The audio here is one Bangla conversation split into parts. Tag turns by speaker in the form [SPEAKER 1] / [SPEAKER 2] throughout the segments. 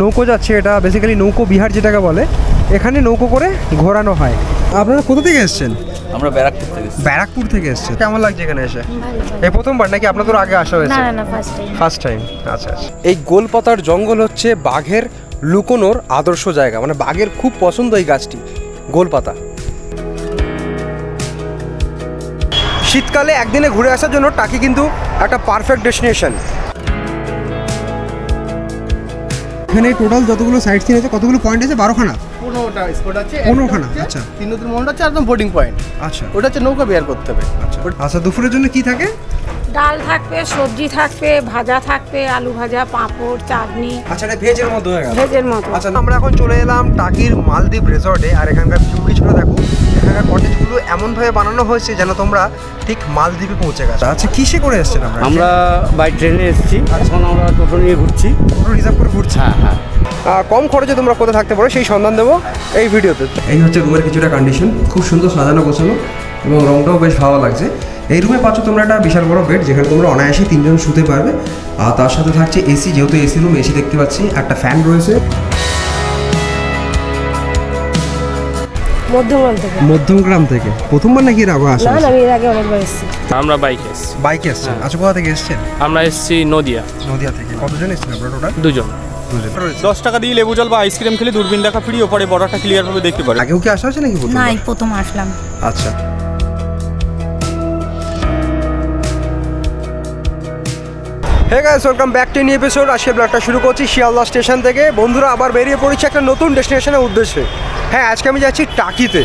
[SPEAKER 1] নৌকো যাচ্ছে, এটা বেসিক্যালি নৌকো বিহার যেটাকে বলে। এখানে নৌকো করে ঘোরানো হয়। আপনারা কোথা থেকে এসেছেন?
[SPEAKER 2] আমরা ব্যারাকপুর থেকে।
[SPEAKER 1] ব্যারাকপুর থেকে এসেছেন। কেমন লাগছে এখানে এসে? এই প্রথমবার নাকি আপনাদের আগে আসা হয়েছে?
[SPEAKER 3] না না, ফার্স্ট টাইম।
[SPEAKER 1] First time. আচ্ছা আচ্ছা। এই গোলপাতার জঙ্গল হচ্ছে বাঘের লুকোনোর আদর্শ জায়গা, মানে বাঘের খুব পছন্দ এই গাছটি গোলপাতা। শীতকালে একদিনে ঘুরে আসার জন্য টাকি কিন্তু একটা পারফেক্ট ডেস্টিনেশন। এখানে টোটাল যতগুলো সাইট সিন আছে, কতগুলো পয়েন্ট আছে? 12খানা।
[SPEAKER 4] 15টা স্পট আছে।
[SPEAKER 1] 15খানা। আচ্ছা।
[SPEAKER 4] 3 নদীর মোড় আছে, একদম বোটিং পয়েন্ট।
[SPEAKER 1] আচ্ছা।
[SPEAKER 4] ওটা হচ্ছে নৌকা বিহার করতে হবে।
[SPEAKER 1] আচ্ছা আচ্ছা। দুপুরের জন্য কি থাকে?
[SPEAKER 3] ডাল থাকবে, সবজি থাকবে, ভাজা থাকবে, আলু ভাজা, পাঁপড়, চাটনি।
[SPEAKER 1] আচ্ছা, এটা ভেজের মধ্যে হয়ে গেল।
[SPEAKER 3] ভেজের মতো।
[SPEAKER 1] আচ্ছা, আমরা এখন চলে এলাম টাকির মালদ্বীপ রিসর্টে। আর এখানকার ভিউ কিছুটা দেখো। এখানকার কটেজগুলো এমনভাবে বানানো হয়েছে যেন তোমরা ঠিক মালদ্বীপে পৌঁছে গেছো। আচ্ছা, কিসে করে এসেছেন আপনারা?
[SPEAKER 2] আমরা বাই ট্রেনে এসেছি, এখন আমরা টোটো নিয়ে ঘুরছি।
[SPEAKER 1] টোটো রিজার্ভ করে ঘুরছি।
[SPEAKER 2] হ্যাঁ হ্যাঁ।
[SPEAKER 1] কম খরচে তোমরা কোথায় থাকতে পারো সেই সন্ধান দেবো এই ভিডিওতে। এই হচ্ছে রুমের কিছুটা কন্ডিশন, খুব সুন্দর সাজানো গোছানো এবং রংটাও বেশ ভালো লাগছে। এই রুমে পাচ্ছ তোমরা একটা বিশাল বড় বেড, যেখানে তোমরা অনায়াসে 3 জন শুতে পারবে। আর তার সাথে থাকছে এসি, যেহেতু এসি রুম, এসি দেখতে পাচ্ছি, একটা ফ্যান রয়েছে। মধ্যমগ্রাম থেকে প্রথমবার নাকি এর আগে আসা?
[SPEAKER 3] না, আমি এর আগে অনেকবার এসেছি।
[SPEAKER 5] আমরা বাইকে এসেছি।
[SPEAKER 1] বাইকে এসছেন? আচ্ছা, কোথা থেকে এসছেন?
[SPEAKER 5] আমরা এসেছি নদিয়া।
[SPEAKER 1] নদিয়া থেকে। কতজন এসছেন আপনারা টোটাল?
[SPEAKER 5] 2 জন।
[SPEAKER 6] 10 টাকা দিয়ে লেবু জল বা আইসক্রিম খেলে দূরবীন দেখা ফ্রি, ওপরে বর্ডারটা ক্লিয়ার ভাবে দেখতে পারে।
[SPEAKER 1] আগেও কি আসা হয়েছে নাকি?
[SPEAKER 3] না, এই প্রথম আসলাম।
[SPEAKER 1] আচ্ছা। Hey guys, welcome back to new episode. আজকে ব্লগটা শুরু করছি শিয়ালদা স্টেশন থেকে। বন্ধুরা, আবার বেরিয়ে পড়েছি একটা নতুন ডেস্টিনেশনের উদ্দেশ্যে। হ্যাঁ, আজকে আমি যাচ্ছি টাকিতে।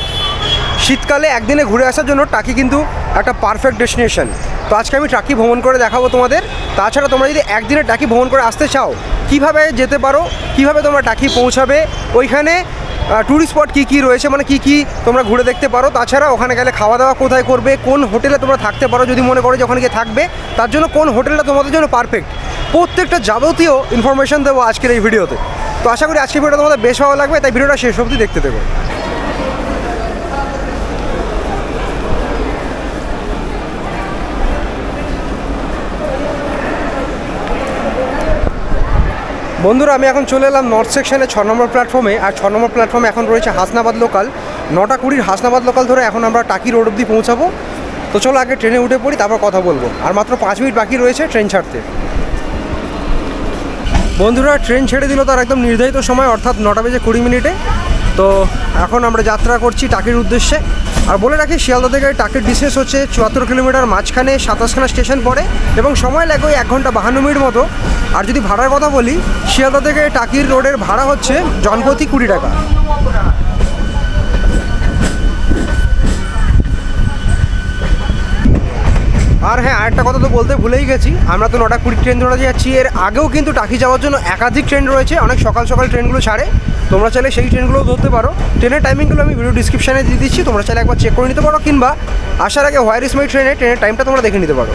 [SPEAKER 1] শীতকালে একদিনে ঘুরে আসার জন্য টাকি কিন্তু একটা পারফেক্ট ডেস্টিনেশন। তো আজকে আমি টাকি ভ্রমণ করে দেখাবো তোমাদের। তাছাড়া তোমরা যদি একদিনে টাকি ভ্রমণ করে আসতে চাও, কিভাবে যেতে পারো, কিভাবে তোমরা টাকি পৌঁছাবে, ওইখানে ট্যুরিস্ট স্পট কী কী রয়েছে, মানে কী কী তোমরা ঘুরে দেখতে পারো। তাছাড়া ওখানে গেলে খাওয়া দাওয়া কোথায় করবে, কোন হোটেলে তোমরা থাকতে পারো যদি মনে করো যে ওখানে গিয়ে থাকবে, তার জন্য কোন হোটেলটা তোমাদের জন্য পারফেক্ট, প্রত্যেকটা যাবতীয় ইনফরমেশন দেবো আজকের এই ভিডিওতে। তো আশা করি আজকের ভিডিওটা তোমাদের বেশ ভালো লাগবে, তাই ভিডিওটা শেষ অবধি দেখতে দেবো। বন্ধুরা, আমি এখন চলে এলাম নর্থ সেকশনে 6 নম্বর প্ল্যাটফর্মে। আর 6 নম্বর প্ল্যাটফর্মে এখন রয়েছে হাসনাবাদ লোকাল। 9টা 20 হাসনাবাদ লোকাল ধরে এখন আমরা টাকি রোড অবধি পৌঁছাবো। তো চলো আগে ট্রেনে উঠে পড়ি, তারপর কথা বলবো। আর মাত্র 5 মিনিট বাকি রয়েছে ট্রেন ছাড়তে। বন্ধুরা, ট্রেন ছেড়ে দিল তার একদম নির্ধারিত সময়, অর্থাৎ 9টা বেজে 20 মিনিটে। তো এখন আমরা যাত্রা করছি টাকির উদ্দেশ্যে। আর বলে রাখি, শিয়ালদা থেকে টাকির ডিস্টেন্স হচ্ছে 74 কিলোমিটার, মাঝখানে 27খানা স্টেশন পড়ে এবং সময় লাগে ওই 1 ঘন্টা 52 মিনিট মতো। আর যদি ভাড়ার কথা বলি, শিয়ালদা থেকে টাকির রোডের ভাড়া হচ্ছে জনপ্রতি 20 টাকা। আর হ্যাঁ, আরেকটা কথা তো বলতে ভুলেই গেছি, আমরা তো 9টা 20 ট্রেন ধরে যাচ্ছি। এর আগেও কিন্তু টাকি যাওয়ার জন্য একাধিক ট্রেন রয়েছে, অনেক সকাল সকাল ট্রেনগুলো ছাড়ে। তোমরা চাইলে সেই ট্রেনগুলোও ধরতে পারো। ট্রেনের টাইমিংগুলো আমি ভিডিও ডিসক্রিপশানে দিয়ে দিচ্ছি, তোমরা চাইলে একবার চেক করে নিতে পারো, কিংবা আসার আগে হোয়ার ইজ মাই ট্রেনের টাইমটা তোমরা দেখে নিতে পারো।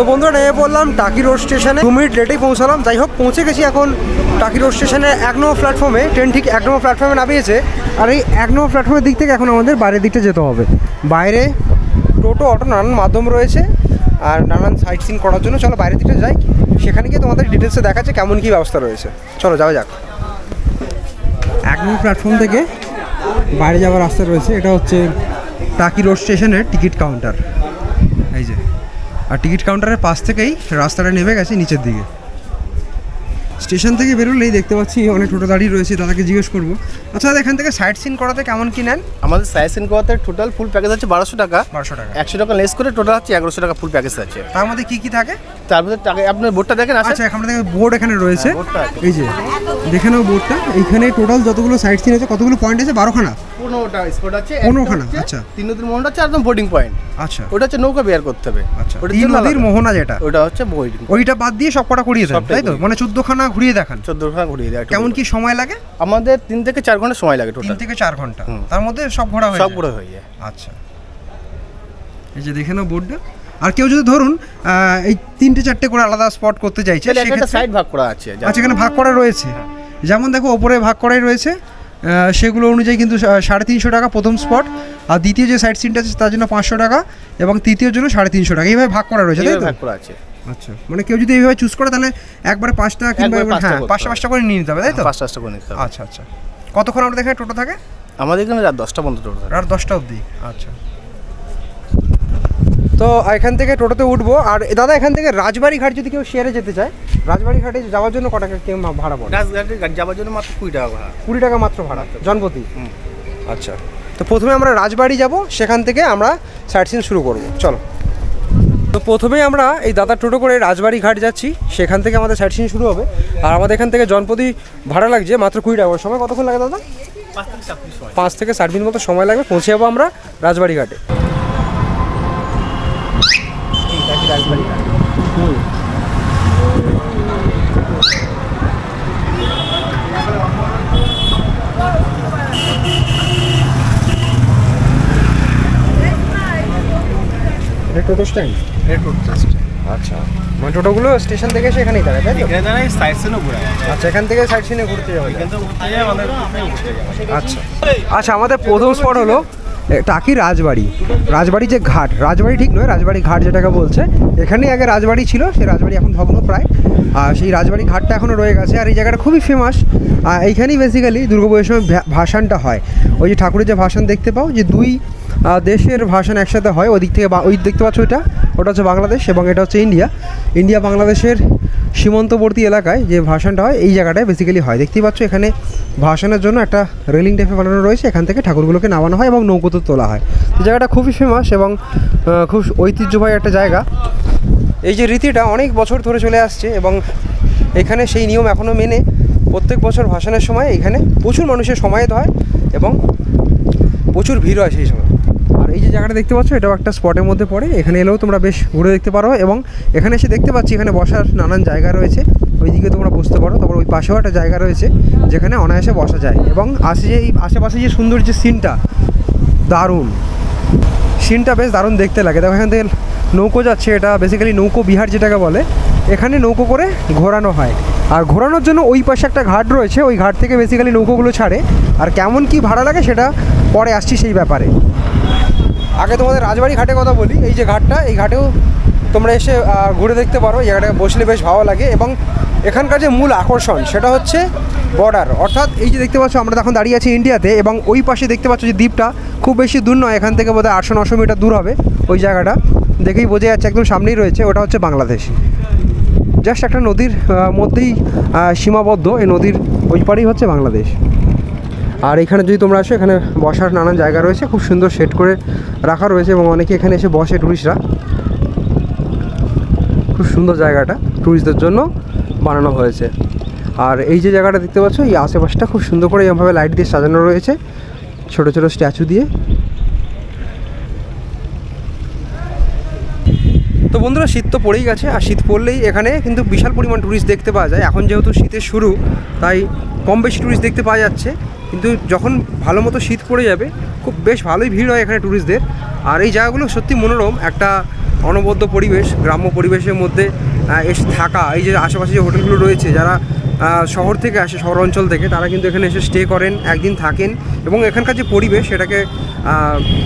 [SPEAKER 1] তো বন্ধুরা, নেমে পড়লাম টাকি রোড স্টেশনে। 2 মিনিট লেটেই পৌঁছালাম। যাই হোক, পৌঁছে গেছি এখন টাকি রোড স্টেশনে 1 নম্বর প্ল্যাটফর্মে। ট্রেন ঠিক 1 নম্বর প্ল্যাটফর্মে নামিয়েছে। আর এই 1 নম্বর প্ল্যাটফর্মের দিক থেকে এখন আমাদের বাইরের দিকটা যেতে হবে। বাইরে টোটো, অটো, নানান মাধ্যম রয়েছে আর নানান সাইট সিন করার জন্য। চলো বাইরের দিকটা যাই, সেখানে গিয়ে তোমাদের ডিটেলসে দেখাচ্ছে কেমন কী ব্যবস্থা রয়েছে। চলো যাওয়া যাক। 1 নম্বর প্ল্যাটফর্ম থেকে বাইরে যাওয়ার রাস্তা রয়েছে। এটা হচ্ছে টাকি রোড স্টেশনের টিকিট কাউন্টার। এই যে, আর টিকিট কাউন্টারের পাশ থেকেই রাস্তাটা নেমে গেছে নিচের দিকে। স্টেশন থেকে বেরোলেই দেখতে পাচ্ছি অনেক টোটো দাঁড়িয়ে রয়েছে, তাদেরকে জিজ্ঞেস করবো। আচ্ছা, এখান থেকে সাইট সিন করাতে কেমন কি নেন?
[SPEAKER 4] আমাদের সাইট সিন করাতে টোটাল ফুল প্যাকেজ আছে 1200 টাকা।
[SPEAKER 1] 1200 টাকা।
[SPEAKER 4] 100 টাকা লেস করে টোটাল হচ্ছে 1100 টাকা ফুল প্যাকেজ আছে।
[SPEAKER 1] তার মধ্যে কি কি থাকে?
[SPEAKER 4] তার মধ্যে টাকা আপনার বোর্ডটা দেখেন।
[SPEAKER 1] আচ্ছা, এখানে দেখেন বোর্ড এখানে রয়েছে।
[SPEAKER 4] বোর্ডটা
[SPEAKER 1] এই যে দেখে নাও বোর্ডটা। এইখানে টোটাল যতগুলো সাইট সিন আছে, কতগুলো পয়েন্ট আছে? 12খানা।
[SPEAKER 4] 15টা স্পট আছে।
[SPEAKER 1] 15খানা, আচ্ছা।
[SPEAKER 4] তিন নদীর মোহনা হচ্ছে একদম বোর্ডিং পয়েন্ট।
[SPEAKER 1] আচ্ছা
[SPEAKER 4] ওটা হচ্ছে নৌকা বিহার করতে হবে।
[SPEAKER 1] আচ্ছা,
[SPEAKER 4] ওটার
[SPEAKER 1] তিন
[SPEAKER 4] জন্য
[SPEAKER 1] নদীর
[SPEAKER 4] আলাদা।
[SPEAKER 1] মোহনা যেটা,
[SPEAKER 4] ওটা হচ্ছে বোর্ডিং।
[SPEAKER 1] ওইটা বাদ দিয়ে সব কটা ঘুরিয়ে দেন,
[SPEAKER 4] সবটাই
[SPEAKER 1] তাই তো?
[SPEAKER 4] ঘুরিয়ে।
[SPEAKER 1] মানে 14খানা ঘুরিয়ে দেখান।
[SPEAKER 4] 14খানা ঘুরিয়ে দেয়।
[SPEAKER 1] কেমন কি সময় লাগে?
[SPEAKER 4] আমাদের 3 থেকে 4 ঘন্টা সময় লাগে
[SPEAKER 1] 3
[SPEAKER 4] টোটাল।
[SPEAKER 1] থেকে 4 ঘন্টা।
[SPEAKER 4] হুম।
[SPEAKER 1] তার মধ্যে সব ঘোরা হয়ে
[SPEAKER 4] সব
[SPEAKER 1] যায়?
[SPEAKER 4] ঘোরা হয়ে যায়।
[SPEAKER 1] আচ্ছা, এই যে দেখে নাও বোর্ডটা। আর কেউ যদি ধরুন এই 3টে-4টে করে আলাদা স্পট করতে চাইছে,
[SPEAKER 4] একটা
[SPEAKER 1] সেক্ষেত্রে
[SPEAKER 4] সাইড ভাগ করা আছে।
[SPEAKER 1] আচ্ছা, এখানে ভাগ করা রয়েছে। যেমন দেখো ওপরে ভাগ করাই রয়েছে, সেগুলো অনুযায়ী কিন্তু 350 টাকা প্রথম স্পট, আর দ্বিতীয় যে সাইড সিনটা আছে তার জন্য 500 টাকা, এবং তৃতীয় জন্য 350 টাকা, এইভাবে ভাগ করা রয়েছে, তাই তো?
[SPEAKER 4] ভাগ করা আছে।
[SPEAKER 1] আচ্ছা, মানে কেউ যদি এইভাবে চুজ করে তাহলে একবারে 5টা কিংবা
[SPEAKER 4] একবারে 5টা
[SPEAKER 1] হ্যাঁ
[SPEAKER 4] করতে
[SPEAKER 1] 5টা করে নিয়ে নিতে হবে, তাই তো?
[SPEAKER 4] 5টা করে নিতে হবে।
[SPEAKER 1] আচ্ছা আচ্ছা। কতক্ষণ আমরা দেখে টোটো থাকে?
[SPEAKER 4] আমাদের এখানে রাত 10টা পর্যন্ত টোটো থাকে।
[SPEAKER 1] রাত 10টা অবধি। আচ্ছা, তো এখান থেকে টোটোতে উঠবো। আর দাদা, এখান থেকে রাজবাড়ি ঘাট যদি কেউ শেয়ারে যেতে চায়, রাজবাড়ি ঘাটে যাওয়ার জন্য কত টাকা ভাড়া পড়ে?
[SPEAKER 4] রাজঘাটে যাওয়ার জন্য মাত্র 20 টাকা ভাড়া।
[SPEAKER 1] 20 টাকা মাত্র ভাড়া জনপ্রতি। আচ্ছা, তো প্রথমে আমরা রাজবাড়ি যাব, সেখান থেকে আমরা সাইট সিন শুরু করব। চলো। তো প্রথমেই আমরা এই দাদা টোটো করে রাজবাড়ি ঘাট যাচ্ছি, সেখান থেকে আমাদের সাইট সিন শুরু হবে। আর আমাদের এখান থেকে জনপ্রতি ভাড়া লাগছে মাত্র 20 টাকা। সময় কতক্ষণ লাগে দাদা? 5 থেকে 7 মিনিট মতো সময় লাগবে, পৌঁছে যাবো আমরা রাজবাড়ি ঘাটে। রাজবাড়ি ঘাট। টোটো স্ট্যান্ড? আচ্ছা, মানে টোটোগুলো স্টেশন থেকে এসে এখানেই থাকে, তাই তো? আচ্ছা, এখান থেকে সাইড সিনে ঘুরতে যাবে। আচ্ছা আচ্ছা, আমাদের প্রথম স্পট হলো টাকি রাজবাড়ি। রাজবাড়ি যে ঘাট, রাজবাড়ি ঠিক নয়, রাজবাড়ি ঘাট যেটাকে বলছে, এখানেই আগে রাজবাড়ি ছিল, সেই রাজবাড়ি এখন ভগ্ন প্রায়। আর সেই রাজবাড়ি ঘাটটা এখনও রয়ে গেছে। আর এই জায়গাটা খুবই ফেমাস। এইখানেই বেসিক্যালি দুর্গাপুজোর সময় ভাসানটা হয়। ওই যে ঠাকুরের যে ভাসান দেখতে পাও, যে দুই দেশের ভাষণ একসাথে হয়, ওই দিক থেকে ওই দেখতে পাচ্ছ, ওটা হচ্ছে বাংলাদেশ এবং এটা হচ্ছে ইন্ডিয়া বাংলাদেশের সীমান্তবর্তী এলাকায় যে ভাষণটা হয়, এই জায়গাটায় বেসিক্যালি হয়। দেখতেই পাচ্ছ এখানে ভাষণের জন্য একটা রেলিং টাইপে বানানো রয়েছে, এখান থেকে ঠাকুরগুলোকে নামানো হয় এবং নৌকোতে তোলা হয়। এই জায়গাটা খুবই ফেমাস এবং খুব ঐতিহ্যবাহী একটা জায়গা। এই যে রীতিটা অনেক বছর ধরে চলে আসছে এবং এখানে সেই নিয়ম এখনও মেনে প্রত্যেক বছর ভাসানের সময় এখানে প্রচুর মানুষের সমায়েত হয় এবং প্রচুর ভিড় হয় সেই সময়। আর এই যে জায়গাটা দেখতে পাচ্ছ, এটাও একটা স্পটের মধ্যে পড়ে। এখানে এলেও তোমরা বেশ ঘুরে দেখতে পারো এবং এখানে এসে দেখতে পাচ্ছি এখানে বসার নানান জায়গা রয়েছে, ওইদিকে তোমরা বসতে পারো। তারপর ওই পাশেও একটা জায়গা রয়েছে যেখানে অনায়াসে বসা যায় এবং এই আশেপাশে যে সুন্দর যে সিনটা, দারুণ সিনটা, বেশ দারুণ দেখতে লাগে। দেখো এখান থেকে নৌকো যাচ্ছে, এটা বেসিক্যালি নৌকো বিহার যেটাকে বলে। এখানে নৌকো করে ঘোরানো হয়, আর ঘোরানোর জন্য ওই পাশে একটা ঘাট রয়েছে, ওই ঘাট থেকে বেসিক্যালি নৌকোগুলো ছাড়ে। আর কেমন কি ভাড়া লাগে সেটা পরে আসছি সেই ব্যাপারে। আগে তোমাদের রাজবাড়ি ঘাটে কথা বলি। এই যে ঘাটটা, এই ঘাটেও তোমরা এসে ঘুরে দেখতে পারো। এই জায়গাটায় বসলে বেশ ভালো লাগে এবং এখানকার যে মূল আকর্ষণ সেটা হচ্ছে বর্ডার। অর্থাৎ এই যে দেখতে পাচ্ছ, আমরা এখন দাঁড়িয়ে আছি ইন্ডিয়াতে এবং ওই পাশে দেখতে পাচ্ছ যে দ্বীপটা খুব বেশি দূর নয়, এখান থেকে বোধহয় 800-900 মিটার দূর হবে। ওই জায়গাটা দেখেই বোঝা যাচ্ছে একদম সামনেই রয়েছে, ওটা হচ্ছে বাংলাদেশ। জাস্ট একটা নদীর মধ্যেই সীমাবদ্ধ, এই নদীর ওই পারেই হচ্ছে বাংলাদেশ। আর এখানে যদি তোমরা আসো, এখানে বসার নানান জায়গা রয়েছে, খুব সুন্দর সেট করে রাখা রয়েছে এবং অনেকে এখানে এসে বসে টুরিস্টরা। খুব সুন্দর জায়গাটা টুরিস্টদের জন্য বানানো হয়েছে। আর এই যে জায়গাটা দেখতে পাচ্ছ, এই আশেপাশটা খুব সুন্দর করে এভাবে লাইট দিয়ে সাজানো রয়েছে, ছোটো ছোটো স্ট্যাচু দিয়ে। তো বন্ধুরা, শীত তো পড়েই গেছে, আর শীত পড়লেই এখানে কিন্তু বিশাল পরিমাণ টুরিস্ট দেখতে পাওয়া যায়। এখন যেহেতু শীতের শুরু, তাই কম বেশি টুরিস্ট দেখতে পাওয়া যাচ্ছে, কিন্তু যখন ভালো মতো শীত পড়ে যাবে খুব বেশ ভালোই ভিড় হয় এখানে টুরিস্টদের। আর এই জায়গাগুলো সত্যি মনোরম, একটা অনবদ্য পরিবেশ, গ্রাম্য পরিবেশের মধ্যে এসে থাকা। এই যে আশেপাশে যে হোটেলগুলো রয়েছে, যারা শহর থেকে আসে, শহর অঞ্চল থেকে, তারা কিন্তু এখানে এসে স্টে করেন, একদিন থাকেন এবং এখানকার যে পরিবেশ সেটাকে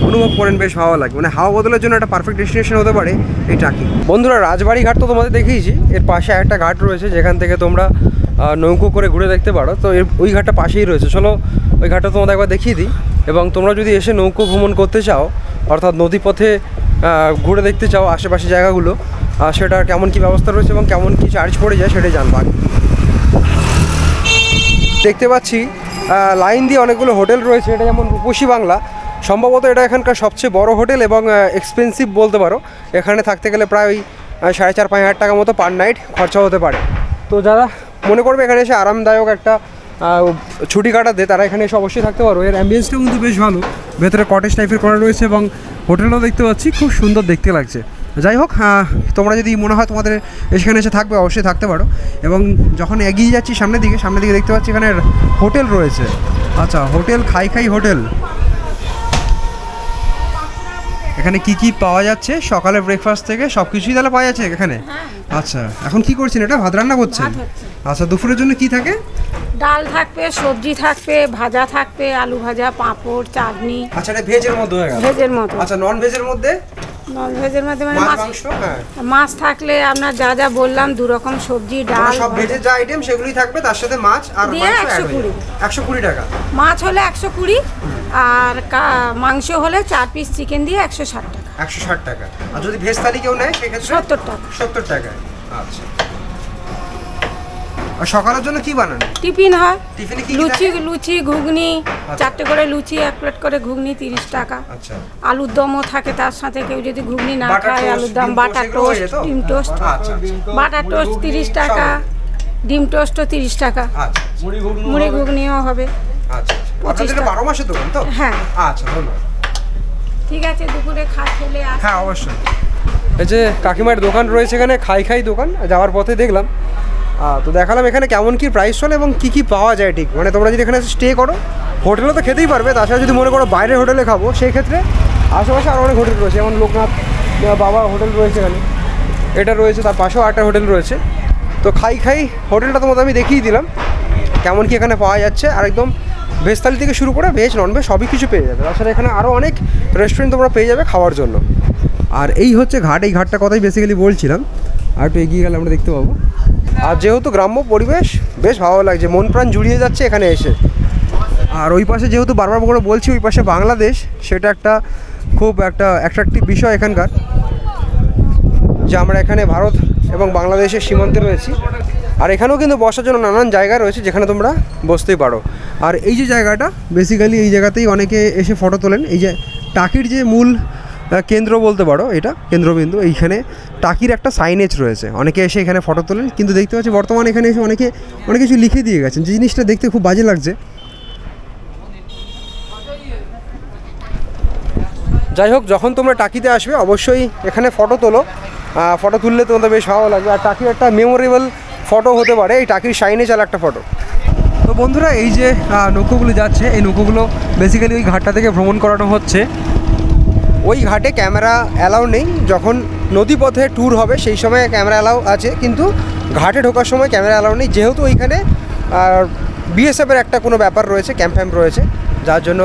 [SPEAKER 1] অনুভব করেন, বেশ ভালো লাগে। মানে হাওয়া বদলের জন্য একটা পারফেক্ট ডেস্টিনেশন হতে পারে এই টাকি। বন্ধুরা, রাজবাড়ি ঘাট তো তোমাদের দেখিয়েছি, এর পাশে একটা ঘাট রয়েছে যেখান থেকে তোমরা নৌকো করে ঘুরে দেখতে পারো। তো ওই ঘাটটা পাশেই রয়েছে, চলো ওই ঘাটটা তোমাদের একবার দেখিয়ে দিই। এবং তোমরা যদি এসে নৌকো ভ্রমণ করতে চাও, অর্থাৎ নদীপথে ঘুরে দেখতে চাও আশেপাশে জায়গাগুলো, সেটার কেমন কী ব্যবস্থা রয়েছে এবং কেমন কী চার্জ পড়ে যায় সেটাই জানবা। দেখতে পাচ্ছি লাইন দিয়ে অনেকগুলো হোটেল রয়েছে, এটা যেমন রূপসী বাংলা, সম্ভবত এটা এখানকার সবচেয়ে বড় হোটেল এবং এক্সপেন্সিভ বলতে পারো। এখানে থাকতে গেলে প্রায় ওই 4,500-5,000 টাকা মতো পার নাইট খরচা হতে পারে। তো যারা মনে করবে এখানে এসে আরামদায়ক একটা ছুটি কাটাতে তারা এখানে এসে অবশ্যই থাকতে পারো। এর অ্যাম্বিয়েন্সটাও কিন্তু বেশ ভালো, ভেতরে কটেজ টাইপের করা রয়েছে এবং হোটেলও দেখতে পাচ্ছি খুব সুন্দর দেখতে লাগছে। যাই হোক, তোমরা যদি মনে হয় তোমাদের এখানে এসে থাকবে অবশ্যই থাকতে পারো। এবং যখন এগিয়ে যাচ্ছি সামনের দিকে দেখতে পাচ্ছি এখানে হোটেল রয়েছে। আচ্ছা, হোটেল খাই হোটেল। এখানে কি কি পাওয়া যাচ্ছে সকালে ব্রেকফাস্ট থেকে সব কিছুই তাহলে পাওয়া যাচ্ছে এখানে? আচ্ছা, এখন কি করছেন? এটা ভাত রান্না করছেন? আচ্ছা, দুপুরের জন্য কি থাকে?
[SPEAKER 3] ডাল থাকবে, সবজি থাকবে, ভাজা থাকবে, আলু ভাজা, পাঁপড়, চাটনি।
[SPEAKER 1] আচ্ছা, এটা ভেজের মধ্যে হয়ে গেল।
[SPEAKER 3] ভেজের মতো।
[SPEAKER 1] আচ্ছা, নন ভেজের মধ্যে?
[SPEAKER 3] নন ভেজের মধ্যে মানে
[SPEAKER 1] মাছ মাংস। হ্যাঁ,
[SPEAKER 3] মাছ থাকলে আপনার যা যা বললাম, 2 রকম সবজি, ডাল,
[SPEAKER 1] সব ভেজের যা আইটেম সেগুলোই থাকবে, তার সাথে মাছ আর
[SPEAKER 3] দিয়ে
[SPEAKER 1] মাংস অ্যাড
[SPEAKER 3] 120
[SPEAKER 1] 120 টাকা।
[SPEAKER 3] মাছ হলে 120, আর মাংস হলে 4 পিস চিকেন দিয়ে 160 টাকা।
[SPEAKER 1] 160 টাকা। আর যদি ভেজ থালি কেউ নেয় সেক্ষেত্রে
[SPEAKER 3] 70 টাকা।
[SPEAKER 1] 70 টাকায়। আচ্ছা, আর সকালের জন্য কি বানান?
[SPEAKER 3] টিফিন হয়,
[SPEAKER 1] টিফিনে কি
[SPEAKER 3] লুচি ঘুগনি, 4টে করে লুচি, 1 প্লেট করে ঘুগনি 30 টাকা।
[SPEAKER 1] আচ্ছা,
[SPEAKER 3] আলুর দমও থাকে তার সাথে, কেউ যদি ঘুগনি না
[SPEAKER 1] বাটার
[SPEAKER 3] খায়
[SPEAKER 1] টোস্ট,
[SPEAKER 3] আলুর দম,
[SPEAKER 1] ডিম
[SPEAKER 3] বাটার
[SPEAKER 1] টোস্ট, এগুলো হয়ে
[SPEAKER 3] টোস্ট,
[SPEAKER 1] যেত?
[SPEAKER 3] ডিম টোস্ট।
[SPEAKER 1] আচ্ছা,
[SPEAKER 3] বাটার টোস্ট 30 টাকা, ডিম টোস্টও 30 টাকা,
[SPEAKER 1] আচ্ছা,
[SPEAKER 3] মুড়ি ঘুগনিও হবে।
[SPEAKER 1] আচ্ছা। আপনাদের 12 মাসের দোকান তো?
[SPEAKER 3] হ্যাঁ,
[SPEAKER 1] আচ্ছা, ধন্যবাদ।
[SPEAKER 3] ঠিক আছে, দুপুরে খেলে আসি।
[SPEAKER 1] হ্যাঁ, অবশ্যই। এই যে কাকিমার দোকান রয়েছে এখানে, খাই দোকান, যাওয়ার পথে দেখলাম। তো দেখালাম এখানে কেমন কি প্রাইস চলে এবং কি কি পাওয়া যায়। ঠিক মানে তোমরা যদি এখানে স্টে করো, হোটেলে তো খেতেই পারবে, তাছাড়া যদি মনে করো বাইরের হোটেলে খাবো, সেই ক্ষেত্রে আশেপাশে আরও অনেক হোটেল রয়েছে, যেমন লোকনাথ বাবা হোটেল রয়েছে এখানে, এটা রয়েছে, তার পাশেও আরেকটা হোটেল রয়েছে। তো খাই হোটেলটা তোমাদের আমি দেখিয়ে দিলাম কেমন কি এখানে পাওয়া যাচ্ছে। আর একদম ভেজ থালি থেকে শুরু করে ভেজ নন ভেজ সবই কিছু পেয়ে যাবে। তাছাড়া এখানে আরও অনেক রেস্টুরেন্ট তোমরা পেয়ে যাবে খাওয়ার জন্য। আর এই হচ্ছে ঘাট, এই ঘাটটা কথাই বেসিক্যালি বলছিলাম। আর একটু এগিয়ে গেলে আমরা দেখতে পাবো। আর যেহেতু গ্রাম্য পরিবেশ, বেশ ভালো লাগছে, মন প্রাণ জুড়িয়ে যাচ্ছে এখানে এসে। আর ওই পাশে যেহেতু বারবার করে বলছি ওই পাশে বাংলাদেশ, সেটা খুব একটা অ্যাট্রাকটিভ বিষয় এখানকার, যে আমরা এখানে ভারত এবং বাংলাদেশের সীমান্তে রয়েছি। আর এখানেও কিন্তু বসার জন্য নানান জায়গা রয়েছে যেখানে তোমরা বসতেই পারো। আর এই যে জায়গাটা, বেসিক্যালি এই জায়গাতেই অনেকে এসে ফটো তোলেন। এই যে টাকির যে মূল কেন্দ্র বলতে পারো, এটা কেন্দ্রবিন্দু, এইখানে টাকির একটা সাইনেজ রয়েছে, অনেকে এসে এখানে ফটো তোলেন। কিন্তু দেখতে পাচ্ছি বর্তমানে এখানে এসে অনেক কিছু লিখে দিয়ে গেছেন, যে জিনিসটা দেখতে খুব বাজে লাগছে। যাই হোক, যখন তোমরা টাকিতে আসবে অবশ্যই এখানে ফটো তোলো, ফটো তুললে তোমাদের বেশ ভালো লাগবে। আর টাকির একটা মেমোরেবল ফটো হতে পারে এই টাকির সাইনেজ আর একটা ফটো। তো বন্ধুরা, এই যে নৌকোগুলো যাচ্ছে, এই নৌকোগুলো বেসিক্যালি ওই ঘাটটা থেকে ভ্রমণ করানো হচ্ছে। ওই ঘাটে ক্যামেরা অ্যালাউ নেই, যখন নদীপথে ট্যুর হবে সেই সময় ক্যামেরা অ্যালাউ আছে, কিন্তু ঘাটে ঢোকার সময় ক্যামেরা অ্যালাউ নেই, যেহেতু ওইখানে বিএসএফের একটা কোনো ব্যাপার রয়েছে, ক্যাম্প রয়েছে, যার জন্য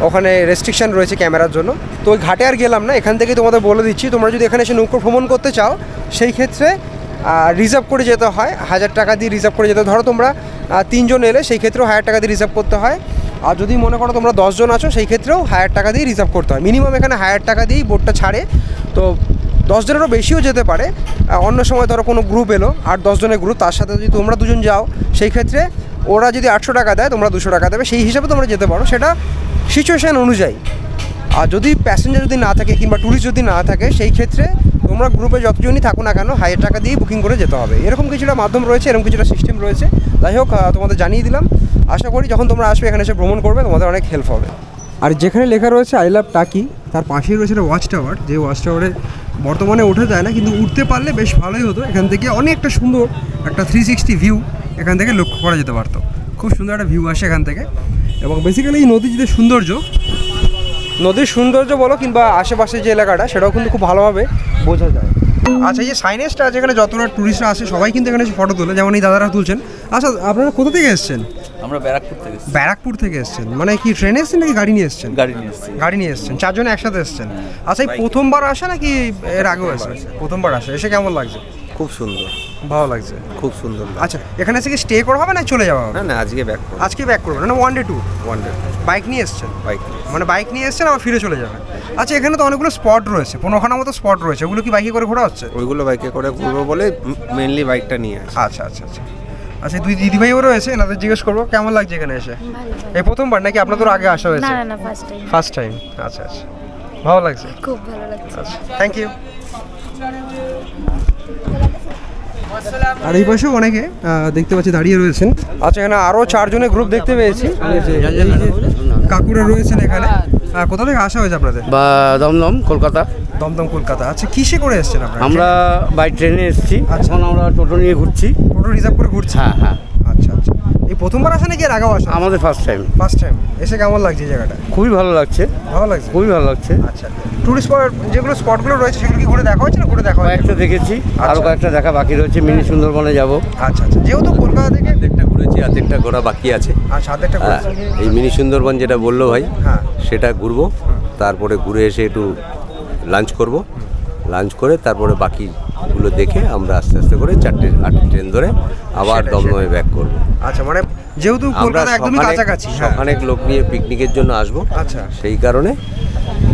[SPEAKER 1] ওখানে রেস্ট্রিকশান রয়েছে ক্যামেরার জন্য। তো ওই ঘাটে আর গেলাম না, এখান থেকেই তোমাদের বলে দিচ্ছি, তোমরা যদি এখানে এসে নৌকো ভ্রমণ করতে চাও সেই ক্ষেত্রে রিজার্ভ করে যেতে হয়, 1000 টাকা দিয়ে রিজার্ভ করে যেতে। ধরো তোমরা 3 জন এলে সেই ক্ষেত্রেও 1000 টাকা দিয়ে রিজার্ভ করতে হয়। আর যদি মনে করো তোমরা 10 জন আছো সেই ক্ষেত্রেও 1000 টাকা দিয়ে রিজার্ভ করতে হয়। মিনিমাম এখানে 1000 টাকা দিয়েই বোটটা ছাড়ে। তো 10 জনেরও বেশিও যেতে পারে। অন্য সময় ধরো কোনো গ্রুপ এলো, 8-10 জনের গ্রুপ, তার সাথে যদি তোমরা 2 জন যাও সেই ক্ষেত্রে ওরা যদি 800 টাকা দেয়, তোমরা 200 টাকা দেবে, সেই হিসাবে তোমরা যেতে পারো, সেটা সিচুয়েশান অনুযায়ী। আর যদি প্যাসেঞ্জার যদি না থাকে কিংবা ট্যুরিস্ট যদি না থাকে সেই ক্ষেত্রে তোমরা গ্রুপে যতজনই থাকো না কেন 1000 টাকা দিয়েই বুকিং করে যেতে হবে। এরকম কিছুটা মাধ্যম রয়েছে, এরকম কিছুটা সিস্টেম রয়েছে। যাই হোক, তোমাদের জানিয়ে দিলাম। আশা করি যখন তোমরা আসবে এখানে এসে ভ্রমণ করবে তোমাদের অনেক হেল্প হবে। আর যেখানে লেখা রয়েছে আই লাভ টাকি, তার পাশেই রয়েছে একটা ওয়াচ টাওয়ার, যে ওয়াচ টাওয়ারে বর্তমানে ওঠা যায় না, কিন্তু উঠতে পারলে বেশ ভালোই হতো। এখান থেকে অনেকটা সুন্দর একটা 360 ভিউ এখান থেকে লক্ষ্য করা যেতে পারতো। খুব সুন্দর একটা ভিউ আসে এখান থেকে। এবং বেসিক্যালি এই নদীর যে নদীর সৌন্দর্য বলো কিংবা আশেপাশে যে এলাকাটা, সেটাও কিন্তু খুব ভালোভাবে বোঝা যায়। আচ্ছা, এই যে সাইনেজটা আছে, এখানে যতটা টুরিস্টরা আসে সবাই কিন্তু এখানে ফটো তোলে, যেমন এই দাদারা তুলছেন। আচ্ছা, আপনারা কোথা থেকে এসেছেন?
[SPEAKER 7] আমরা ব্যারাকপুর থেকে এসেছি।
[SPEAKER 1] ব্যারাকপুর থেকে এসেছেন, মানে কি ট্রেনে এসেছেন নাকি গাড়ি নিয়ে এসেছেন?
[SPEAKER 7] গাড়ি নিয়ে এসেছি।
[SPEAKER 1] গাড়ি নিয়ে এসেছেন, 4 জন একসাথে এসেছেন। আচ্ছা, এই প্রথমবার আসা নাকি এর আগেও আসে? প্রথমবার আসে। এসে কেমন লাগছে?
[SPEAKER 7] খুব সুন্দর,
[SPEAKER 1] ভালো লাগছে,
[SPEAKER 7] খুব সুন্দর।
[SPEAKER 1] আচ্ছা, এখানে এসে কি স্টে করা হবে না চলে যাওয়া হবে?
[SPEAKER 7] না না, আজকে ব্যাক করব।
[SPEAKER 1] আজকে ব্যাক করবেন না? 1 ডে ট্যুর?
[SPEAKER 7] 1 ডে।
[SPEAKER 1] বাইক নিয়ে এসেছেন?
[SPEAKER 7] বাইক,
[SPEAKER 1] মানে বাইক নিয়ে এসেছেন আবার ফিরে চলে যাবেন। আচ্ছা, এখানে তো অনেকগুলো স্পট রয়েছে, 15খানার মতো স্পট রয়েছে, ওগুলো কি বাইকে করে ঘোরা হচ্ছে?
[SPEAKER 7] ওইগুলো বাইকে করে ঘুরবো বলে মেইনলি বাইকটা নিয়ে আসি।
[SPEAKER 1] আচ্ছা আচ্ছা আচ্ছা আচ্ছা, 2 দিদিভাইও রয়েছে, এনাদের জিজ্ঞেস করবো কেমন লাগছে এখানে এসে। এই প্রথমবার নাকি আপনাদের আগে আসা হয়েছে?
[SPEAKER 8] না না, ফার্স্ট টাইম।
[SPEAKER 1] First time. আচ্ছা আচ্ছা, ভালো লাগছে?
[SPEAKER 8] খুব ভালো লাগছে।
[SPEAKER 1] আচ্ছা, থ্যাংক ইউ। আর এই পাশেও অনেকে দেখতে পাচ্ছি দাঁড়িয়ে রয়েছেন। আচ্ছা, এখানে আরও 4 জনের গ্রুপ দেখতে পেয়েছি। এই যে কাকুরা রয়েছেন এখানে। কোথা থেকে আসা হয়েছে আপনাদের?
[SPEAKER 2] বা দমদম কলকাতা।
[SPEAKER 1] দমদম কলকাতা। আচ্ছা, কিসে করে এসেছেন আপনারা?
[SPEAKER 2] আমরা বাই ট্রেনে এসেছি, এখন আমরা টোটো নিয়ে ঘুরছি।
[SPEAKER 1] টোটো রিজার্ভ করে ঘুরছি?
[SPEAKER 2] হ্যাঁ হ্যাঁ।
[SPEAKER 1] আচ্ছা আচ্ছা, এই প্রথমবার আসা নাকি এর আগেও আসা?
[SPEAKER 2] আমাদের ফার্স্ট টাইম।
[SPEAKER 1] ফার্স্ট টাইম এসে কেমন লাগছে এই জায়গাটা?
[SPEAKER 2] খুবই ভালো লাগছে।
[SPEAKER 1] ভালো লাগছে?
[SPEAKER 2] খুবই ভালো লাগছে।
[SPEAKER 1] আচ্ছা, টুরিস্ট স্পট যেগুলো স্পটগুলো রয়েছে সেগুলো কি ঘুরে দেখা হচ্ছে না? ঘুরে দেখা হচ্ছে?
[SPEAKER 2] কয়েকটা দেখেছি, আরও কয়েকটা দেখা বাকি রয়েছে। মিনি সুন্দরবনে যাব।
[SPEAKER 1] আচ্ছা আচ্ছা, যেহেতু কলকাতা থেকে
[SPEAKER 7] অর্ধেকটা ঘুরেছি, অর্ধেকটা ঘোরা বাকি আছে।
[SPEAKER 1] আচ্ছা, অর্ধেকটা ঘুরেছি।
[SPEAKER 7] এই মিনি সুন্দরবন যেটা বললো ভাই,
[SPEAKER 1] হ্যাঁ,
[SPEAKER 7] সেটা ঘুরবো। তারপরে ঘুরে এসে একটু লাঞ্চ করব। লাঞ্চ করে তারপরে বাকিগুলো দেখে আমরা আস্তে আস্তে করে 4টে ট্রেন ধরে আবার দমদমে ব্যাক করব।
[SPEAKER 1] আচ্ছা, মানে যেহেতু
[SPEAKER 7] আমরা
[SPEAKER 1] কলকাতা একদমই কাছাকাছি। হ্যাঁ,
[SPEAKER 7] অনেক লোক নিয়ে পিকনিকের জন্য আসবো।
[SPEAKER 1] আচ্ছা,
[SPEAKER 7] সেই কারণে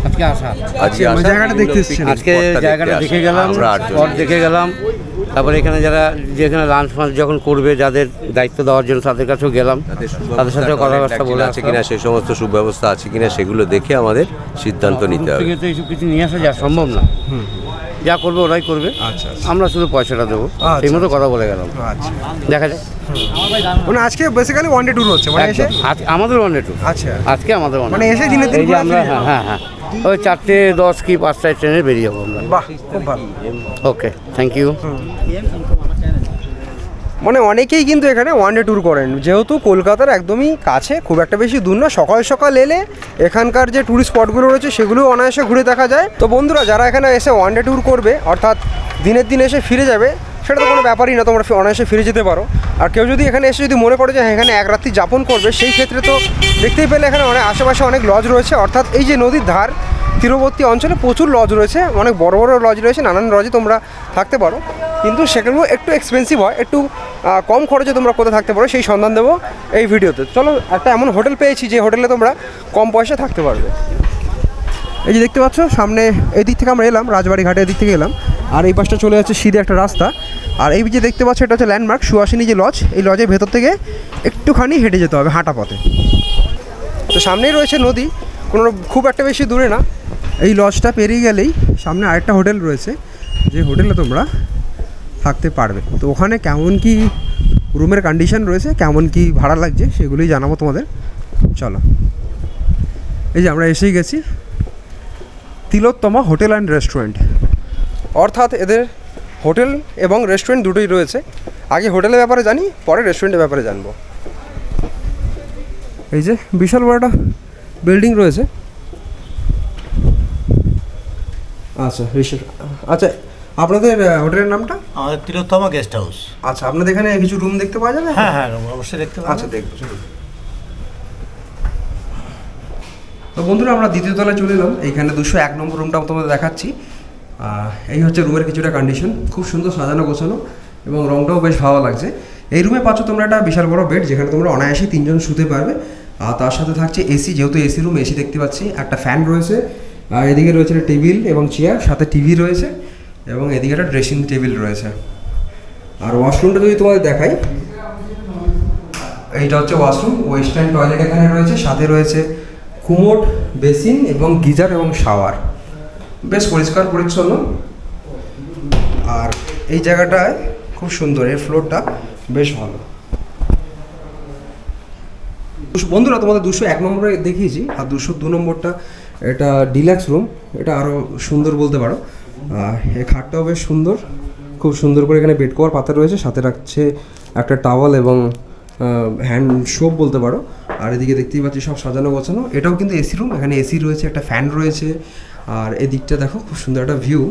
[SPEAKER 2] আজকে আসা।
[SPEAKER 7] আজকে
[SPEAKER 1] ওই
[SPEAKER 7] আসা,
[SPEAKER 1] জায়গাটা দেখতে এসেছেন?
[SPEAKER 2] আজকে জায়গাটা দেখে গেলাম,
[SPEAKER 7] আমরা 8 জন।
[SPEAKER 2] স্পট দেখে গেলাম। তারপরে এখানে যারা যেখানে লাঞ্চ ফাঞ্চ যখন করবে, যাদের দায়িত্ব দেওয়ার জন্য তাদের কাছেও গেলাম, তাদের সাথে কথাবার্তা বলে
[SPEAKER 7] আছে কিনা, সেই সমস্ত সুব্যবস্থা আছে কিনা সেগুলো দেখে আমাদের সিদ্ধান্ত নিতে হবে।
[SPEAKER 2] থেকে তো এইসব কিছু নিয়ে আসা যা সম্ভব না। যা করবে ওরাই করবে।
[SPEAKER 1] আচ্ছা
[SPEAKER 2] আমরা শুধু পয়সাটা দেবো,
[SPEAKER 1] আচ্ছা,
[SPEAKER 2] সেই মতো কথা বলে গেলাম।
[SPEAKER 1] আচ্ছা,
[SPEAKER 2] দেখা যাক।
[SPEAKER 1] মানে আজকে বেসিক্যালি ওয়ান ডে ট্যুর হচ্ছে, মানে এসে
[SPEAKER 2] আমাদের ওয়ান ডে টু।
[SPEAKER 1] আচ্ছা,
[SPEAKER 2] আজকে আমাদের ওয়ান
[SPEAKER 1] মানে এসে দিনের দিন
[SPEAKER 2] এই যে
[SPEAKER 1] ঘুরে
[SPEAKER 2] আমরা
[SPEAKER 1] ফিরে যাবো।
[SPEAKER 2] হ্যাঁ হ্যাঁ, ওই 4:10 কি 5টায় ট্রেনে বেরিয়ে যাবো আমরা।
[SPEAKER 1] বাহ, খুব ভালো।
[SPEAKER 2] ওকে, থ্যাংক ইউ।
[SPEAKER 1] মানে অনেকেই কিন্তু এখানে ওয়ান ডে ট্যুর করেন, যেহেতু কলকাতার একদমই কাছে, খুব একটা বেশি দূর না। সকাল সকাল এলে এখানকার যে ট্যুরিস্ট স্পটগুলো রয়েছে সেগুলো অনায়াসে ঘুরে দেখা যায়। তো বন্ধুরা, যারা এখানে এসে ওয়ান ডে ট্যুর করবে, অর্থাৎ দিনের দিন এসে ফিরে যাবে, সেটা তো কোনো ব্যাপারই না, তোমরা অনায়াসে ফিরে যেতে পারো। আর কেউ যদি এখানে এসে যদি মনে করে যে হ্যাঁ, এখানে এক রাত্রি যাপন করবে, সেই ক্ষেত্রে তো দেখতেই পেলে এখানে অনেক আশেপাশে অনেক লজ রয়েছে। অর্থাৎ এই যে নদীর ধার তীরবর্তী অঞ্চলে প্রচুর লজ রয়েছে, অনেক বড় বড় লজ রয়েছে, নানান লজে তোমরা থাকতে পারো। কিন্তু সেগুলো একটু এক্সপেন্সিভ হয়, একটু কম খরচে তোমরা কোথায় থাকতে পারো সেই সন্ধান দেবো এই ভিডিওতে। চলো, একটা এমন হোটেল পেয়েছি যে হোটেলে তোমরা কম পয়সা থাকতে পারবে। এই যে দেখতে পাচ্ছ সামনে, এই দিক থেকে আমরা এলাম, রাজবাড়ি ঘাটের দিক থেকে এলাম, আর এই পাশটা চলে যাচ্ছে সিধে একটা রাস্তা। আর এই যে দেখতে পাচ্ছ, এটা হচ্ছে ল্যান্ডমার্ক সুহাসিনী যে লজ। এই লজের ভেতর থেকে একটুখানি হেঁটে যেতে হবে, হাঁটা পথে। তো সামনেই রয়েছে নদী, কোনো খুব একটা বেশি দূরে না। এই লজটা পেরিয়ে গেলেই সামনে আরেকটা হোটেল রয়েছে, যে হোটেলে তোমরা থাকতে পারবে। তো ওখানে কেমন কি রুমের কন্ডিশন রয়েছে, কেমন কি ভাড়া লাগছে, সেগুলোই জানাবো তোমাদের। চলো, এই যে আমরা এসেই গেছি তিলোত্তমা হোটেল অ্যান্ড রেস্টুরেন্ট। অর্থাৎ এদের হোটেল এবং রেস্টুরেন্ট দুটোই রয়েছে। আগে হোটেলের ব্যাপারে জানি, পরে রেস্টুরেন্টের ব্যাপারে জানবো। এই যে বিশাল বড় একটা বিল্ডিং রয়েছে। আচ্ছা, আচ্ছা, আপনাদের হোটেলের নামটা?
[SPEAKER 8] আমাদের তিলোত্তমা গেস্ট হাউস।
[SPEAKER 1] আচ্ছা, আপনাদের এখানে কিছু রুম দেখতে পাওয়া যাবে?
[SPEAKER 8] হ্যাঁ হ্যাঁ, অবশ্যই দেখতে পাবেন।
[SPEAKER 1] আচ্ছা, দেখবো চলুন। তো বন্ধুরা, আমরা দ্বিতীয় তলায় চলে এলাম। এইখানে 201 নম্বর রুমটা তোমাদের দেখাচ্ছি। এই হচ্ছে রুমের কিছুটা কন্ডিশন, খুব সুন্দর সাজানো গোছানো এবং রংটাও বেশ ভালো লাগছে। এই রুমে পাচ্ছ তোমরা একটা বিশাল বড় বেড, যেখানে তোমরা অনায়াসে 3 জন শুতে পারবে। আর তার সাথে থাকছে এসি, যেহেতু এসি রুম, এসি দেখতে পাচ্ছি, একটা ফ্যান রয়েছে। আর এদিকে রয়েছে একটা টেবিল এবং চেয়ার, সাথে টিভি রয়েছে, এবং এদিকে একটা ড্রেসিং টেবিল রয়েছে। আর ওয়াশরুমটা যদি তোমাদের দেখাই, এইটা হচ্ছে ওয়াশরুম। ওয়েস্টার্ন টয়লেট এখানে রয়েছে, সাথে রয়েছে কুমোড, বেসিন এবং গিজার এবং শাওয়ার। বেশ পরিষ্কার পরিচ্ছন্ন। আর এই জায়গাটায় খুব সুন্দর, এই ফ্লোরটা বেশ ভালো। বন্ধুরা, তোমাদের 201 নম্বরে দেখিয়েছি, আর 202 নম্বরটা এটা ডিলাক্স রুম। এটা আরও সুন্দর বলতে পারো। এই খাটটাও বেশ সুন্দর, খুব সুন্দর করে এখানে বেড কভার পাতা রয়েছে, সাথে রাখছে একটা টাওয়াল এবং হ্যান্ড সোপ বলতে পারো। আর এদিকে দেখতেই পাচ্ছি সব সাজানো গোছানো। এটাও কিন্তু এসি রুম, এখানে এসি রয়েছে, একটা ফ্যান রয়েছে। আর এদিকটা দেখো, খুব সুন্দর একটা ভিউ।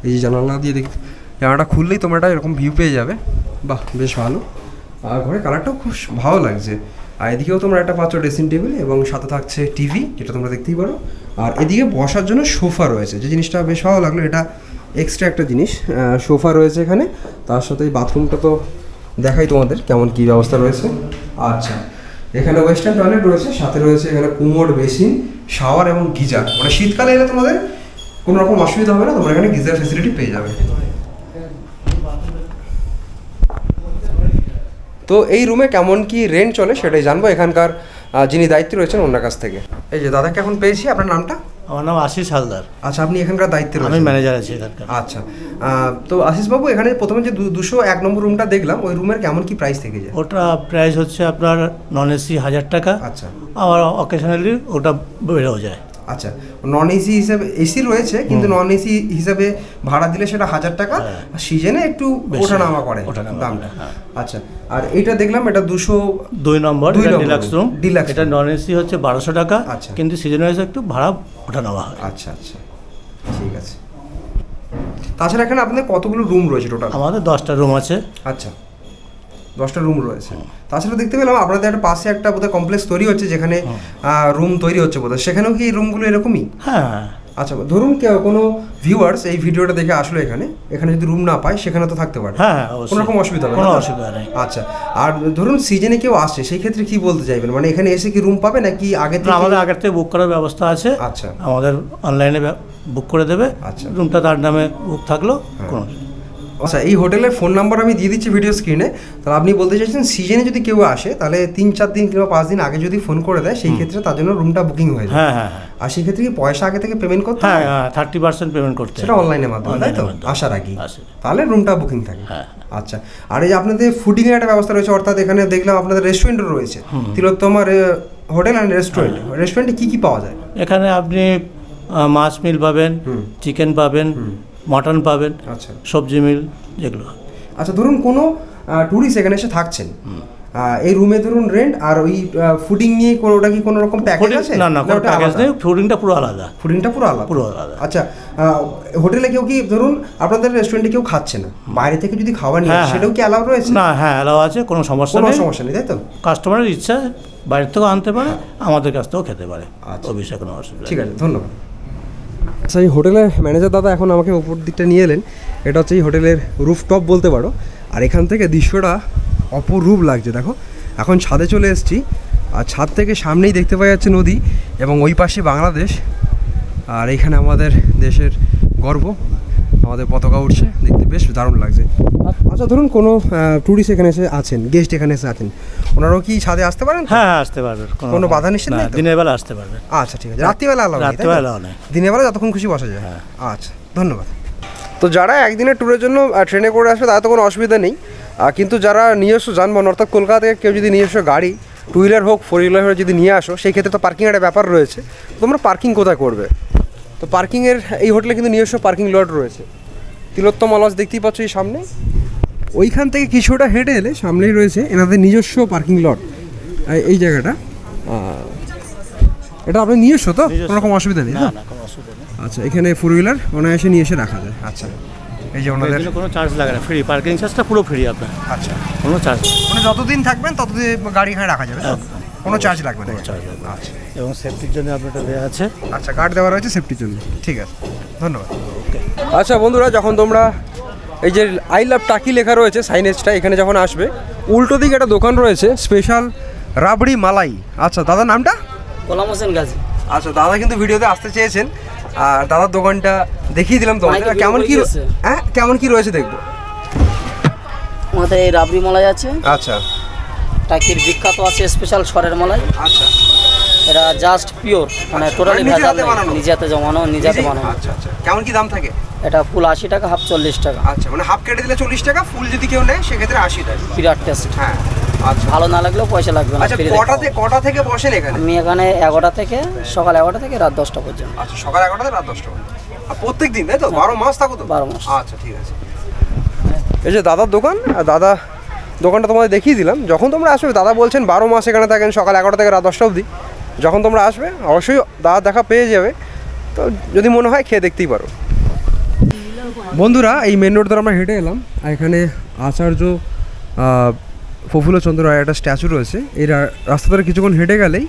[SPEAKER 1] এই যে জানালা দিয়ে জানালাটা খুললেই তোমরা একটা এরকম ভিউ পেয়ে যাবে। বাহ, বেশ ভালো। আর ঘরের কালারটাও খুব ভালো লাগছে। আর এদিকেও তোমরা একটা পাচ্ছ ড্রেসিং টেবিল, এবং সাথে থাকছে টিভি, যেটা তোমরা দেখতেই পারো। আর এদিকে বসার জন্য সোফা রয়েছে, যে জিনিসটা বেশ ভালো লাগলো। এটা এক্সট্রা একটা জিনিস, সোফা রয়েছে এখানে। তার সাথে এই বাথরুমটা তো দেখাই তোমাদের কেমন কী ব্যবস্থা রয়েছে। আচ্ছা, এখানে ওয়েস্টার্ন টয়লেট রয়েছে, সাথে রয়েছে এখানে কুমোড, বেসিন, শাওয়ার এবং গিজার। মানে শীতকালে এলে তোমাদের কোনো রকম অসুবিধা হবে না, তোমরা এখানে গিজার ফেসিলিটি পেয়ে যাবে। তো এই রুমে কেমন কি রেন্ট চলে সেটাই জানবো এখানকার যিনি দায়িত্বে রয়েছেন ওনার কাছ থেকে। এই যে দাদাকে এখন পেয়েছি, আপনার নামটা?
[SPEAKER 8] আমার নাম আশিস হালদার,
[SPEAKER 1] আচ্ছা, আপনি এখানকার দায়িত্বে
[SPEAKER 8] আমি
[SPEAKER 1] রয়েছেন?
[SPEAKER 8] ম্যানেজার আছি এখানকার।
[SPEAKER 1] আচ্ছা, তো আশিসবাবু, এখানে প্রথমে যে 201 নম্বর রুমটা দেখলাম, ওই রুমের কেমন কি প্রাইস থেকে যায়?
[SPEAKER 8] ওটা প্রাইস হচ্ছে আপনার নন এসি 1000 টাকা,
[SPEAKER 1] আচ্ছা
[SPEAKER 8] আর অকেশনালি ওটা বেড়েও যায়।
[SPEAKER 1] আচ্ছা, নন এসি হিসাবে এসি রয়েছে, কিন্তু নন এসি হিসাবে ভাড়া দিলে সেটা 1000 টাকা, সিজনে একটু ওঠানামা করে দামটা। আচ্ছা, আর এটা দেখলাম এটা
[SPEAKER 8] 202 নম্বর ডিলাক্স রুম।
[SPEAKER 1] ডিলাক্স,
[SPEAKER 8] এটা নন এসি হচ্ছে 1200 টাকা,
[SPEAKER 1] আচ্ছা,
[SPEAKER 8] কিন্তু সিজন ওয়াইজ একটু ভাড়া ওঠানামা হয়।
[SPEAKER 1] আচ্ছা আচ্ছা, ঠিক আছে। তাছাড়া এখানে আপনাদের কতগুলো রুম রয়েছে টোটাল?
[SPEAKER 8] আমাদের 10টা রুম আছে।
[SPEAKER 1] আচ্ছা, 10টা রুম রয়েছে। তাছাড়া দেখতে পেলাম আপনাদের একটা পাশে একটা বোধহয় কমপ্লেক্স তৈরি হচ্ছে, যেখানে রুম তৈরি হচ্ছে বোধহয়, সেখানেও কি এই রুমগুলো এরকমই?
[SPEAKER 8] হ্যাঁ।
[SPEAKER 1] আচ্ছা, ধরুন কোনো ভিউয়ার্স এই ভিডিওটা দেখে আসলো এখানে যদি রুম না পায়, সেখানে তো থাকতে পারে?
[SPEAKER 8] হ্যাঁ,
[SPEAKER 1] কোনো রকম অসুবিধা হবে না?
[SPEAKER 8] কোনো অসুবিধা নেই।
[SPEAKER 1] আচ্ছা, আর ধরুন সিজনে কেউ আসছে, সেই ক্ষেত্রে কি বলতে চাইবেন, মানে এখানে এসে কি রুম পাবে নাকি আগে থেকে?
[SPEAKER 8] আমাদের আগের থেকে বুক করার ব্যবস্থা আছে।
[SPEAKER 1] আচ্ছা,
[SPEAKER 8] আমাদের অনলাইনে বুক করে দেবে।
[SPEAKER 1] আচ্ছা,
[SPEAKER 8] রুমটা তার নামে বুক থাকলো কোনো।
[SPEAKER 1] আচ্ছা, এই হোটেলের ফোন নাম্বার আমি দিয়ে দিচ্ছি ভিডিও স্ক্রিনে। তাহলে আপনি বলতে চাইছেন সিজনে যদি কেউ আসে, তাহলে 3-4 দিন কিংবা 5 দিন আগে যদি ফোন করে দেয়, সেই ক্ষেত্রে তার জন্য রুমটা বুকিং হয়ে যায়।
[SPEAKER 8] হ্যাঁ হ্যাঁ।
[SPEAKER 1] আর সেই ক্ষেত্রে কি পয়সা আগে থেকে পেমেন্ট করতে?
[SPEAKER 8] হ্যাঁ, 30% পেমেন্ট করতে,
[SPEAKER 1] সেটা অনলাইনের মাধ্যমে, তাই তো? আসার আগে
[SPEAKER 8] আসে,
[SPEAKER 1] তাহলে রুমটা বুকিং থাকে।
[SPEAKER 8] হ্যাঁ।
[SPEAKER 1] আচ্ছা, আর এই যে আপনাদের ফুডিং এর একটা ব্যবস্থা রয়েছে, অর্থাৎ এখানে দেখলাম আপনাদের রেস্টুরেন্টও রয়েছে, তিলোত্তমা হোটেল অ্যান্ড রেস্টুরেন্ট। রেস্টুরেন্টে কি কি পাওয়া যায়?
[SPEAKER 8] এখানে আপনি মাছ মিল পাবেন, চিকেন পাবেন, মটন পাবেন,
[SPEAKER 1] আচ্ছা,
[SPEAKER 8] সবজি মিল যেগুলো।
[SPEAKER 1] আচ্ছা, ধরুন কোনো ট্যুরিস্ট এখানে এসে থাকছেন, এই রুমে ধরুন রেন্ট আর ওই ফুডিং নিয়ে ওটা কি কোনো রকম প্যাকেজ আছে?
[SPEAKER 8] না না, কোনো প্যাকেজ নেই, ফুডিংটা পুরো আলাদা।
[SPEAKER 1] ফুডিংটা পুরো আলাদা?
[SPEAKER 8] পুরো আলাদা।
[SPEAKER 1] আচ্ছা, হোটেলে কেউ কি ধরুন আপনাদের রেস্টুরেন্টে কেউ খাচ্ছে না, বাইরে থেকে যদি খাবার নিয়ে আসে, সেটাও কি অ্যালাউ রয়েছে?
[SPEAKER 8] না, হ্যাঁ অ্যালাউ আছে, কোনো সমস্যা নেই।
[SPEAKER 1] কোনো সমস্যা নেই, তাই তো?
[SPEAKER 8] কাস্টমারের ইচ্ছা বাইরে থেকেও আনতে পারে, আমাদের কাছ থেকেও খেতে পারে, ও বিষয়ে কোনো অসুবিধা।
[SPEAKER 1] ঠিক আছে, ধন্যবাদ। আচ্ছা, এই হোটেলের ম্যানেজার দাদা এখন আমাকে উপর দিকটা নিয়ে এলেন। এটা হচ্ছে এই হোটেলের রুফটপ বলতে পারো, আর এখান থেকে দৃশ্যটা অপরূপ লাগছে। দেখো, এখন ছাদে চলে এসেছি, আর ছাদ থেকে সামনেই দেখতে পাওয়া যাচ্ছে নদী, এবং ওই পাশে বাংলাদেশ, আর এইখানে আমাদের দেশের গর্ব, আমাদের পতাকা উঠছে, দেখতে বেশ দারুণ লাগছে। আচ্ছা, ধরুন কোনো ট্যুরিস্ট এখানে এসে আছেন, গেস্ট এখানে এসে আছেন, ওনারাও কি ছাদে আসতে পারেন?
[SPEAKER 8] হ্যাঁ, আসতে পারবেন,
[SPEAKER 1] কোনো বাধা নিষেধ নেই?
[SPEAKER 8] দিনের বেলা আসতে পারবেন।
[SPEAKER 1] আচ্ছা, ঠিক আছে। রাত্রিবেলা আলাদা?
[SPEAKER 8] রাত্রিবেলা আলাদা নেই,
[SPEAKER 1] দিনের বেলা যতক্ষণ খুশি বসা যায়। হ্যাঁ, আচ্ছা, ধন্যবাদ। তো যারা একদিনের ট্যুরের জন্য ট্রেনে করে আসবে, তাদের তো কোনো অসুবিধা নেই, কিন্তু যারা নিজস্ব যানবাহন, অর্থাৎ কলকাতা থেকে কেউ যদি নিজস্ব গাড়ি, 2 হুইলার হোক 4 হুইলার হোক যদি নিয়ে আসো, সেই ক্ষেত্রে তো পার্কিং একটা ব্যাপার রয়েছে। তোমরা পার্কিং কোথায় করবে? তো পার্কিংয়ের এই হোটেলে কিন্তু নিজস্ব পার্কিং লট রয়েছে। তিলোত্তমা লজ দেখতেই পাচ্ছ এই সামনে, ওইখান থেকে কিছুটা হেঁটে এলে সামনেই রয়েছে এনাদের নিজস্ব পার্কিং লট। এই জায়গাটা, এটা আপনার নিজস্ব তো? কোনো রকম অসুবিধা নেই?
[SPEAKER 8] না, কোনো অসুবিধা নেই।
[SPEAKER 1] আচ্ছা, এখানে 4 হুইলার অনায়াসে নিয়ে এসে রাখা যায়। আচ্ছা, এই যে ওনাদের
[SPEAKER 8] কোনো চার্জ লাগে না, ফ্রি পার্কিং চার্জটা পুরো ফ্রি আপনার।
[SPEAKER 1] আচ্ছা,
[SPEAKER 8] কোনো চার্জ,
[SPEAKER 1] মানে যতদিন থাকবেন ততদিন গাড়ি এখানে রাখা যাবে, কোনো চার্জ লাগবে না?
[SPEAKER 8] চার্জ লাগবে।
[SPEAKER 1] আচ্ছা,
[SPEAKER 8] এবং সেফটির জন্য আপনারটা দেওয়া আছে।
[SPEAKER 1] আচ্ছা, গার্ড দেওয়া রয়েছে সেফটির জন্য। ঠিক আছে, ধন্যবাদ। আচ্ছা বন্ধুরা, যখন তোমরা এই যে আই লাভ টাকি লেখা রয়েছে সাইনেজটা, এখানে যখন আসবে, উল্টো দিকে একটা দোকান রয়েছে স্পেশাল রাবড়ি মালাই। আচ্ছা, দাদার নামটা?
[SPEAKER 9] গোলাম হোসেন গাজী।
[SPEAKER 1] আচ্ছা, দাদা কিন্তু ভিডিওতে আসতে চেয়েছেন, আর দাদার দোকানটা দেখিয়ে দিলাম তোমাদের। কেমন কি, হ্যাঁ কেমন কি রয়েছে দেখবো।
[SPEAKER 9] আমাদের এই রাবড়ি মালাই আছে।
[SPEAKER 1] আচ্ছা,
[SPEAKER 9] টাকির বিখ্যাত আছে স্পেশাল সরের মালাই।
[SPEAKER 1] আচ্ছা,
[SPEAKER 9] এটা জাস্ট পিওর, মানে টোটালি ভেজাল নেই, নিজে হাতে জমানো, নিজে হাতে বানানো।
[SPEAKER 1] আচ্ছা আচ্ছা, কেমন কি দাম থাকে?
[SPEAKER 9] এটা ফুল 80 টাকা, হাফ 40 টাকা।
[SPEAKER 1] আচ্ছা, মানে হাফ কেটে দিলে 40 টাকা, ফুল যদি কেউ নেয় সেক্ষেত্রে 80 টাকা।
[SPEAKER 9] বিরাট টেস্ট।
[SPEAKER 1] হ্যাঁ, আচ্ছা,
[SPEAKER 9] ভালো না লাগলেও পয়সা লাগবে না।
[SPEAKER 1] আচ্ছা, কটা থেকে বসেন এখানে?
[SPEAKER 9] আমি এখানে 11টা থেকে, সকাল 11টা থেকে রাত 10টা পর্যন্ত।
[SPEAKER 1] আচ্ছা, সকাল 11টা থেকে রাত 10টা পর্যন্ত। আর প্রত্যেক দিন, তাই তো? 12 মাস থাকো তো?
[SPEAKER 9] 12 মাস।
[SPEAKER 1] আচ্ছা, ঠিক আছে। এই যে দাদার দোকান, আর দাদা দোকানটা তোমাদের দেখিয়ে দিলাম। যখন তোমরা আসবে, দাদা বলছেন 12 মাস এখানে থাকেন, সকাল 11টা থেকে রাত 10টা অবধি। যখন তোমরা আসবে অবশ্যই দাদা দেখা পেয়ে যাবে, তো যদি মনে হয় খেয়ে দেখতেই পারো। বন্ধুরা, এই মেন রোড ধরে আমরা হেঁটে এলাম, আর এখানে আচার্য প্রফুল্লচন্দ্র রায়ের একটা স্ট্যাচু রয়েছে। এই রাস্তা ধরে কিছুক্ষণ হেঁটে গেলেই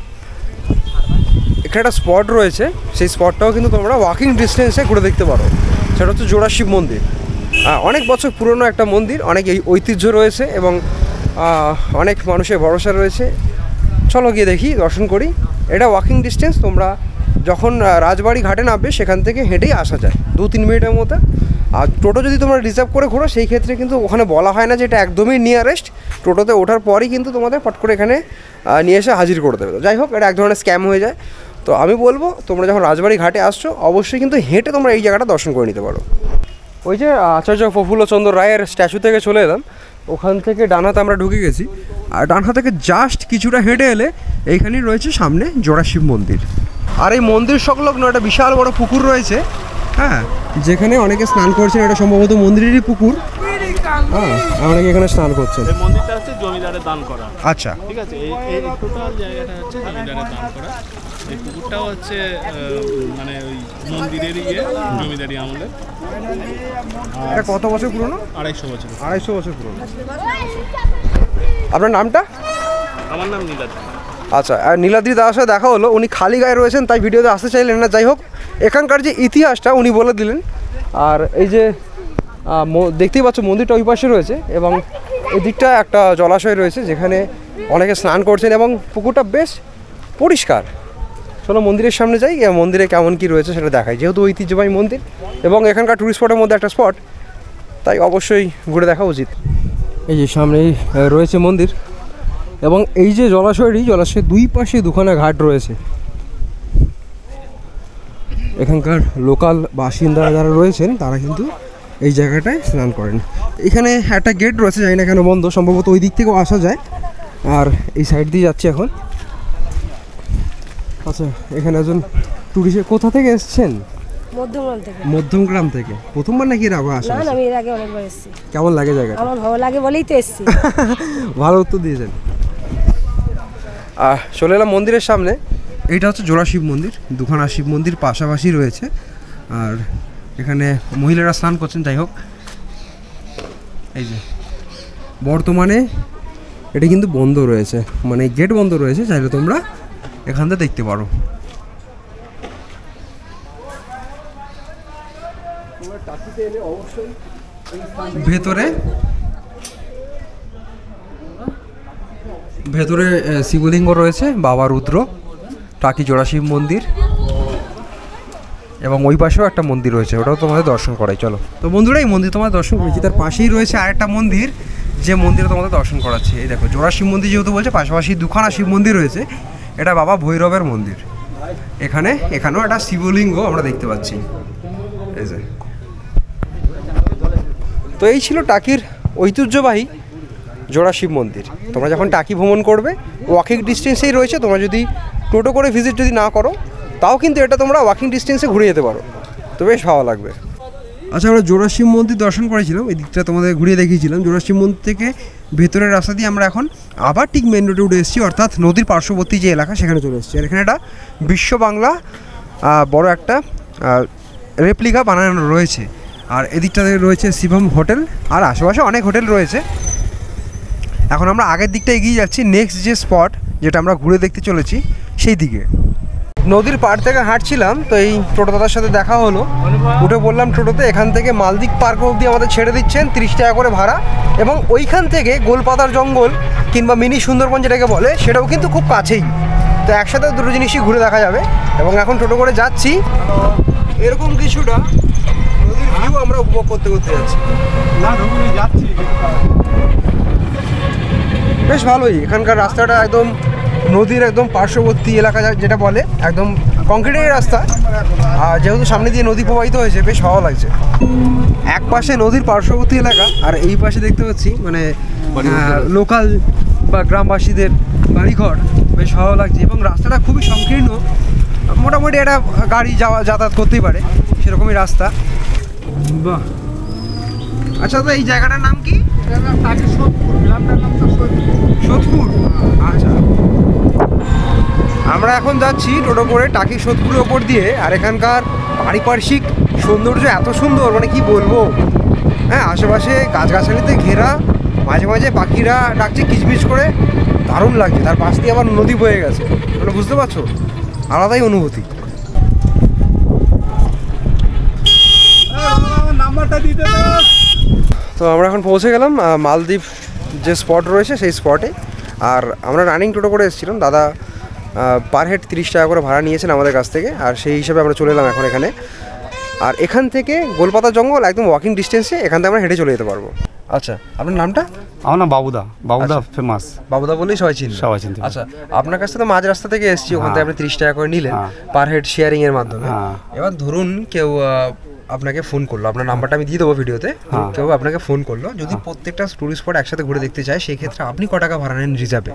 [SPEAKER 1] এখানে একটা স্পট রয়েছে, সেই স্পটটাও কিন্তু তোমরা ওয়াকিং ডিস্টেন্সে ঘুরে দেখতে পারো। সেটা হচ্ছে জোড়া শিব মন্দির। অনেক বছর পুরনো একটা মন্দির, অনেক ঐতিহ্য রয়েছে এবং অনেক মানুষের ভরসা রয়েছে। চলো গিয়ে দেখি, দর্শন করি। এটা ওয়াকিং ডিস্টেন্স, তোমরা যখন রাজবাড়ি ঘাটে নামবে সেখান থেকে হেঁটেই আসা যায় 2-3 মিনিটের মধ্যে। আর টোটো যদি তোমরা রিজার্ভ করে ঘোরো, সেই ক্ষেত্রে কিন্তু ওখানে বলা হয় না যে এটা একদমই নিয়ারেস্ট। টোটোতে ওঠার পরই কিন্তু তোমাদের পট করে এখানে নিয়ে এসে হাজির করে দেবে। যাই হোক, এটা এক ধরনের স্ক্যাম হয়ে যায়। তো আমি বলবো তোমরা যখন রাজবাড়ি ঘাটে আসছো অবশ্যই কিন্তু হেঁটে তোমরা এই জায়গাটা দর্শন করে নিতে পারো। ওই যে আচার্য প্রফুল্লচন্দ্র রায়ের স্ট্যাচু থেকে চলে এলাম, ওখান থেকে ডান হাতে আমরা ঢুকে গেছি, আর ডান হাত থেকে জাস্ট কিছুটা হেঁটে এলে এইখানেই রয়েছে সামনে জোড়া শিব মন্দির। আর এই মন্দির সংলগ্ন একটা বিশাল বড় পুকুর রয়েছে, হ্যাঁ, যেখানে অনেকে স্নান করছেন। এটা সম্ভবত মন্দিরেরই পুকুর, হ্যাঁ, অনেকে এখানে স্নান করছেন।
[SPEAKER 5] এই মন্দিরটা হচ্ছে জমিদারের দান করা।
[SPEAKER 1] আচ্ছা,
[SPEAKER 5] ঠিক আছে, এই টোটাল জায়গাটা হচ্ছে জমিদারের দান করা। এই পুকুরটাও হচ্ছে মানে ওই মন্দিরেরই জমিদারি আমলের।
[SPEAKER 1] এটা কত বছর পুরনো?
[SPEAKER 5] 250 বছর।
[SPEAKER 1] 250 বছর পুরনো। আপনার নামটা?
[SPEAKER 5] আমার নাম নীলাদ্রি।
[SPEAKER 1] আচ্ছা, আর নীলাদ্রি দাসের সাথে দেখা হলো, উনি খালি গায়ে রয়েছেন তাই ভিডিওতে আসতে চাইলেন না। যাই হোক, এখানকার যে ইতিহাসটা উনি বলে দিলেন। আর এই যে দেখতেই পাচ্ছ মন্দিরটা ওই পাশে রয়েছে এবং এদিকটা একটা জলাশয় রয়েছে যেখানে অনেকে স্নান করছেন এবং পুকুরটা বেশ পরিষ্কার। চলো মন্দিরের সামনে যাই, মন্দিরে কেমন কি রয়েছে সেটা দেখাই। যেহেতু ঐতিহ্যবাহী মন্দির এবং এখানকার টুরিস্ট স্পটের মধ্যে একটা স্পট, তাই অবশ্যই ঘুরে দেখা উচিত। এই যে সামনেই রয়েছে মন্দির এবং এই যে জলাশয়ের দুই পাশে দুখানা ঘাট রয়েছে। এখানকার লোকাল বাসিন্দারা যারা রয়েছেন তারা কিন্তু এই জায়গাটায় স্নান করেন। এখানে একটা গেট রয়েছে, জানি না কেন বন্ধ, সম্ভবত ওই দিক থেকেও আসা যায়। আর এই সাইড দিয়ে যাচ্ছি এখন। আচ্ছা, এখানে একজন টুরিস্ট, কোথা থেকে এসেছেন?
[SPEAKER 3] মধ্যমগ্রাম থেকে।
[SPEAKER 1] মধ্যমগ্রাম থেকে প্রথমবার নাকি এর আগে আসা?
[SPEAKER 3] না, আমি এর আগে অনেকবার এসেছি।
[SPEAKER 1] কেমন লাগে জায়গাটা?
[SPEAKER 3] আমার ভালো লাগে বলেই তো এসেছি।
[SPEAKER 1] ভালো উত্তর দিয়েছেন। চলে এলাম মন্দিরের সামনে। এইটা হচ্ছে জোড়া শিব মন্দির, দুখানা শিব মন্দির পাশাপাশি রয়েছে। আর এখানে মহিলারা স্নান করছেন। যাই হোক, এই যে বর্তমানে এটা কিন্তু বন্ধ রয়েছে, মানে গেট বন্ধ রয়েছে, চাইলে তোমরা এখান থেকে দেখতে পারো। ভেতরে শিবলিঙ্গ রয়েছে, বাবা রুদ্র, টাকি জোড়া শিব মন্দির এবং ওই পাশেও একটা মন্দির রয়েছে, ওটাও তোমাদের দর্শন করাই। চলো তো বন্ধুরা, এই মন্দির তোমাদের দর্শন করেছি, তার পাশেই রয়েছে আরেকটা মন্দির যে মন্দিরে তোমাদের দর্শন করাচ্ছি। এই দেখো, জোড়া শিব মন্দির যেহেতু বলছে, পাশাপাশি দুখানা শিব মন্দির রয়েছে। এটা বাবা ভৈরবের মন্দির। এখানেও একটা শিবলিঙ্গ আমরা দেখতে পাচ্ছি। এই যে, তো এই ছিল টাকির ঐতিহ্যবাহী জোড়া শিব মন্দির। তোমরা যখন টাকি ভ্রমণ করবে ওয়াকিং ডিস্টেন্সেই রয়েছে, তোমরা যদি টোটো করে ভিজিট যদি না করো তাও কিন্তু এটা তোমরা ওয়াকিং ডিস্টেন্সে ঘুরে যেতে পারো, তো বেশ ভালো লাগবে। আচ্ছা, আমরা জোড়া শিব মন্দির দর্শন করেছিলাম, এই দিকটা তোমাদের ঘুরিয়ে দেখিয়েছিলাম। জোড়া শিব মন্দির থেকে ভেতরের রাস্তা দিয়ে আমরা এখন আবার ঠিক মেন রোডে উঠে এসেছি, অর্থাৎ নদীর পার্শ্ববর্তী যে এলাকা সেখানে চলে এসেছি। আর এখানে একটা বিশ্ব বাংলা বড় একটা রেপ্লিকা বানানো রয়েছে। আর এদিকটাতে রয়েছে শিবম হোটেল, আর আশেপাশে অনেক হোটেল রয়েছে। এখন আমরা আগের দিকটা এগিয়ে যাচ্ছি, নেক্সট যে স্পট যেটা আমরা ঘুরে দেখতে চলেছি সেই দিকে। নদীর পাড় থেকে হাঁটছিলাম, তো এই টোটো দাদার সাথে দেখা হলো, উঠে বললাম টোটোতে। এখান থেকে মালদ্বীপ পার্ক অবধি আমাদের ছেড়ে দিচ্ছেন 30 টাকা করে ভাড়া, এবং ওইখান থেকে গোলপাতার জঙ্গল কিংবা মিনি সুন্দরবন যেটাকে বলে সেটাও কিন্তু খুব কাছেই। তো একসাথে দুটো জিনিসই ঘুরে দেখা যাবে। এবং এখন টোটো করে যাচ্ছি, এরকম কিছুটা নদীর ভিউ আমরা উপভোগ করতে করতে যাচ্ছি। বেশ ভালোই, এখানকার রাস্তাটা একদম নদীর একদম পার্শ্ববর্তী এলাকা যেটা বলে, একদম কংক্রিটের রাস্তা। আর যেহেতু সামনে দিয়ে নদী প্রবাহিত হয়েছে, বেশ ভালো লাগছে। এক পাশে নদীর পার্শ্ববর্তী এলাকা, আর এই পাশে দেখতে পাচ্ছি মানে লোকাল বা গ্রামবাসীদের বাড়িঘর, বেশ ভালো লাগছে। এবং রাস্তাটা খুবই সংকীর্ণ, মোটামুটি একটা গাড়ি যাতায়াত করতেই পারে সেরকমই রাস্তা। বাহ, আচ্ছা, তো এই জায়গাটার নাম কি? সোদপুর। আচ্ছা, আমরা এখন যাচ্ছি টোটো করে টাকি সোদপুরের ওপর দিয়ে। আর এখানকার পারিপার্শ্বিক সৌন্দর্য এত সুন্দর, মানে কি বলবো। হ্যাঁ, আশেপাশে গাছগাছালিতে ঘেরা, মাঝে মাঝে পাখিরা ডাকছে কিচমিচ করে, দারুণ লাগছে। তার পাশ দিয়ে আবার নদী বয়ে গেছে, মানে বুঝতে পারছো, আলাদাই অনুভূতি। তো আমরা এখন পৌঁছে গেলাম মালদ্বীপ যে স্পট রয়েছে সেই স্পটে। আর আমরা রানিং টোটো করে এসেছিলাম, দাদা পার হেড 30 টাকা করে ভাড়া নিয়েছেন আমাদের কাছ থেকে। আর সেই হিসাবে আমরা চলে এলাম এখন এখানে। আর এখান থেকে গোলপাতা জঙ্গল একদম ওয়াকিং ডিস্টেন্সে, এখান থেকে আমরা হেঁটে চলে যেতে পারবো। আচ্ছা, আপনার নামটা?
[SPEAKER 6] আমার নাম বাবুদা, বাবুদা ফেমাস,
[SPEAKER 1] বাবুদা বলেই সবাই চিনি।
[SPEAKER 6] সবাই চিনতে পারে।
[SPEAKER 1] আচ্ছা, আপনার কাছ থেকে তো মাঝ রাস্তা থেকে এসেছি, ওখান থেকে আপনি 30 টাকা করে নিলেন পার হেড শেয়ারিং এর মাধ্যমে। এবার ধরুন কেউ আপনাকে ফোন করলো, আপনার নাম্বারটা আমি দিয়ে দেবো ভিডিওতে, কেউ আপনাকে ফোন করলো, যদি প্রত্যেকটা টুরিস্ট স্পট একসাথে ঘুরে দেখতে চায় সেই ক্ষেত্রে আপনি ক টাকা ভাড়া নেন রিজার্ভে?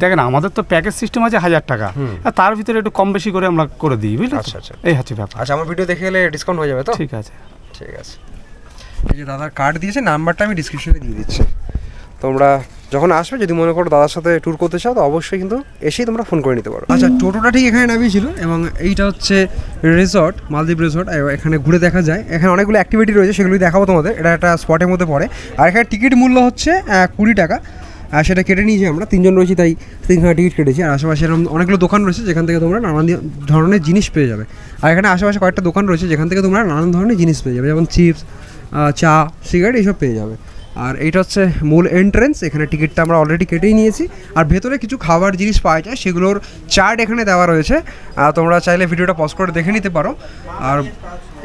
[SPEAKER 6] দেখেন আমাদের তো প্যাকেজ সিস্টেম আছে 1000 টাকা, আর তার ভিতরে একটু কম বেশি করে আমরা করে দিই, বুঝলেন?
[SPEAKER 1] আচ্ছা আচ্ছা,
[SPEAKER 6] এই হচ্ছে ব্যাপার।
[SPEAKER 1] আচ্ছা, আমার ভিডিও দেখে গেলে ডিসকাউন্ট হয়ে যাবে তো?
[SPEAKER 6] ঠিক আছে,
[SPEAKER 1] ঠিক আছে। এই যে দাদার কার্ড দিয়েছে, নাম্বারটা আমি ডিসক্রিপশনে দিয়ে দিচ্ছি। তোমরা যখন আসবে, যদি মনে করো দাদার সাথে ট্যুর করতে চাও, তো অবশ্যই কিন্তু এসেই তোমরা ফোন করে নিতে পারো। আচ্ছা, টোটোটা ঠিক এখানে নামিয়েছিল এবং এইটা হচ্ছে রিসর্ট, মালদ্বীপ রিসর্ট। এখানে ঘুরে দেখা যায়, এখানে অনেকগুলো অ্যাক্টিভিটি রয়েছে, সেগুলোই দেখাবো তোমাদের। এটা একটা স্পটের মধ্যে পড়ে, আর এখানে টিকিট মূল্য হচ্ছে 20 টাকা। আর সেটা কেটে নিয়েছি আমরা, 3 জন রয়েছি, তাই 3খানা টিকিট কেটেছি। আর আশেপাশে এরকম অনেকগুলো দোকান রয়েছে যেখান থেকে তোমরা নানান ধরনের জিনিস পেয়ে যাবে। আর এখানে আশেপাশে কয়েকটা দোকান রয়েছে যেখান থেকে তোমরা নানান ধরনের জিনিস পেয়ে যাবে, যেমন চিপস, চা, সিগারেট এইসব পেয়ে যাবে। আর এইটা হচ্ছে মূল এন্ট্রেন্স, এখানে টিকিটটা আমরা অলরেডি কেটেই নিয়েছি। আর ভেতরে কিছু খাবার জিনিস পাওয়া যায়, সেগুলোর চার্ট এখানে দেওয়া রয়েছে, তোমরা চাইলে ভিডিওটা পজ করে দেখে নিতে পারো। আর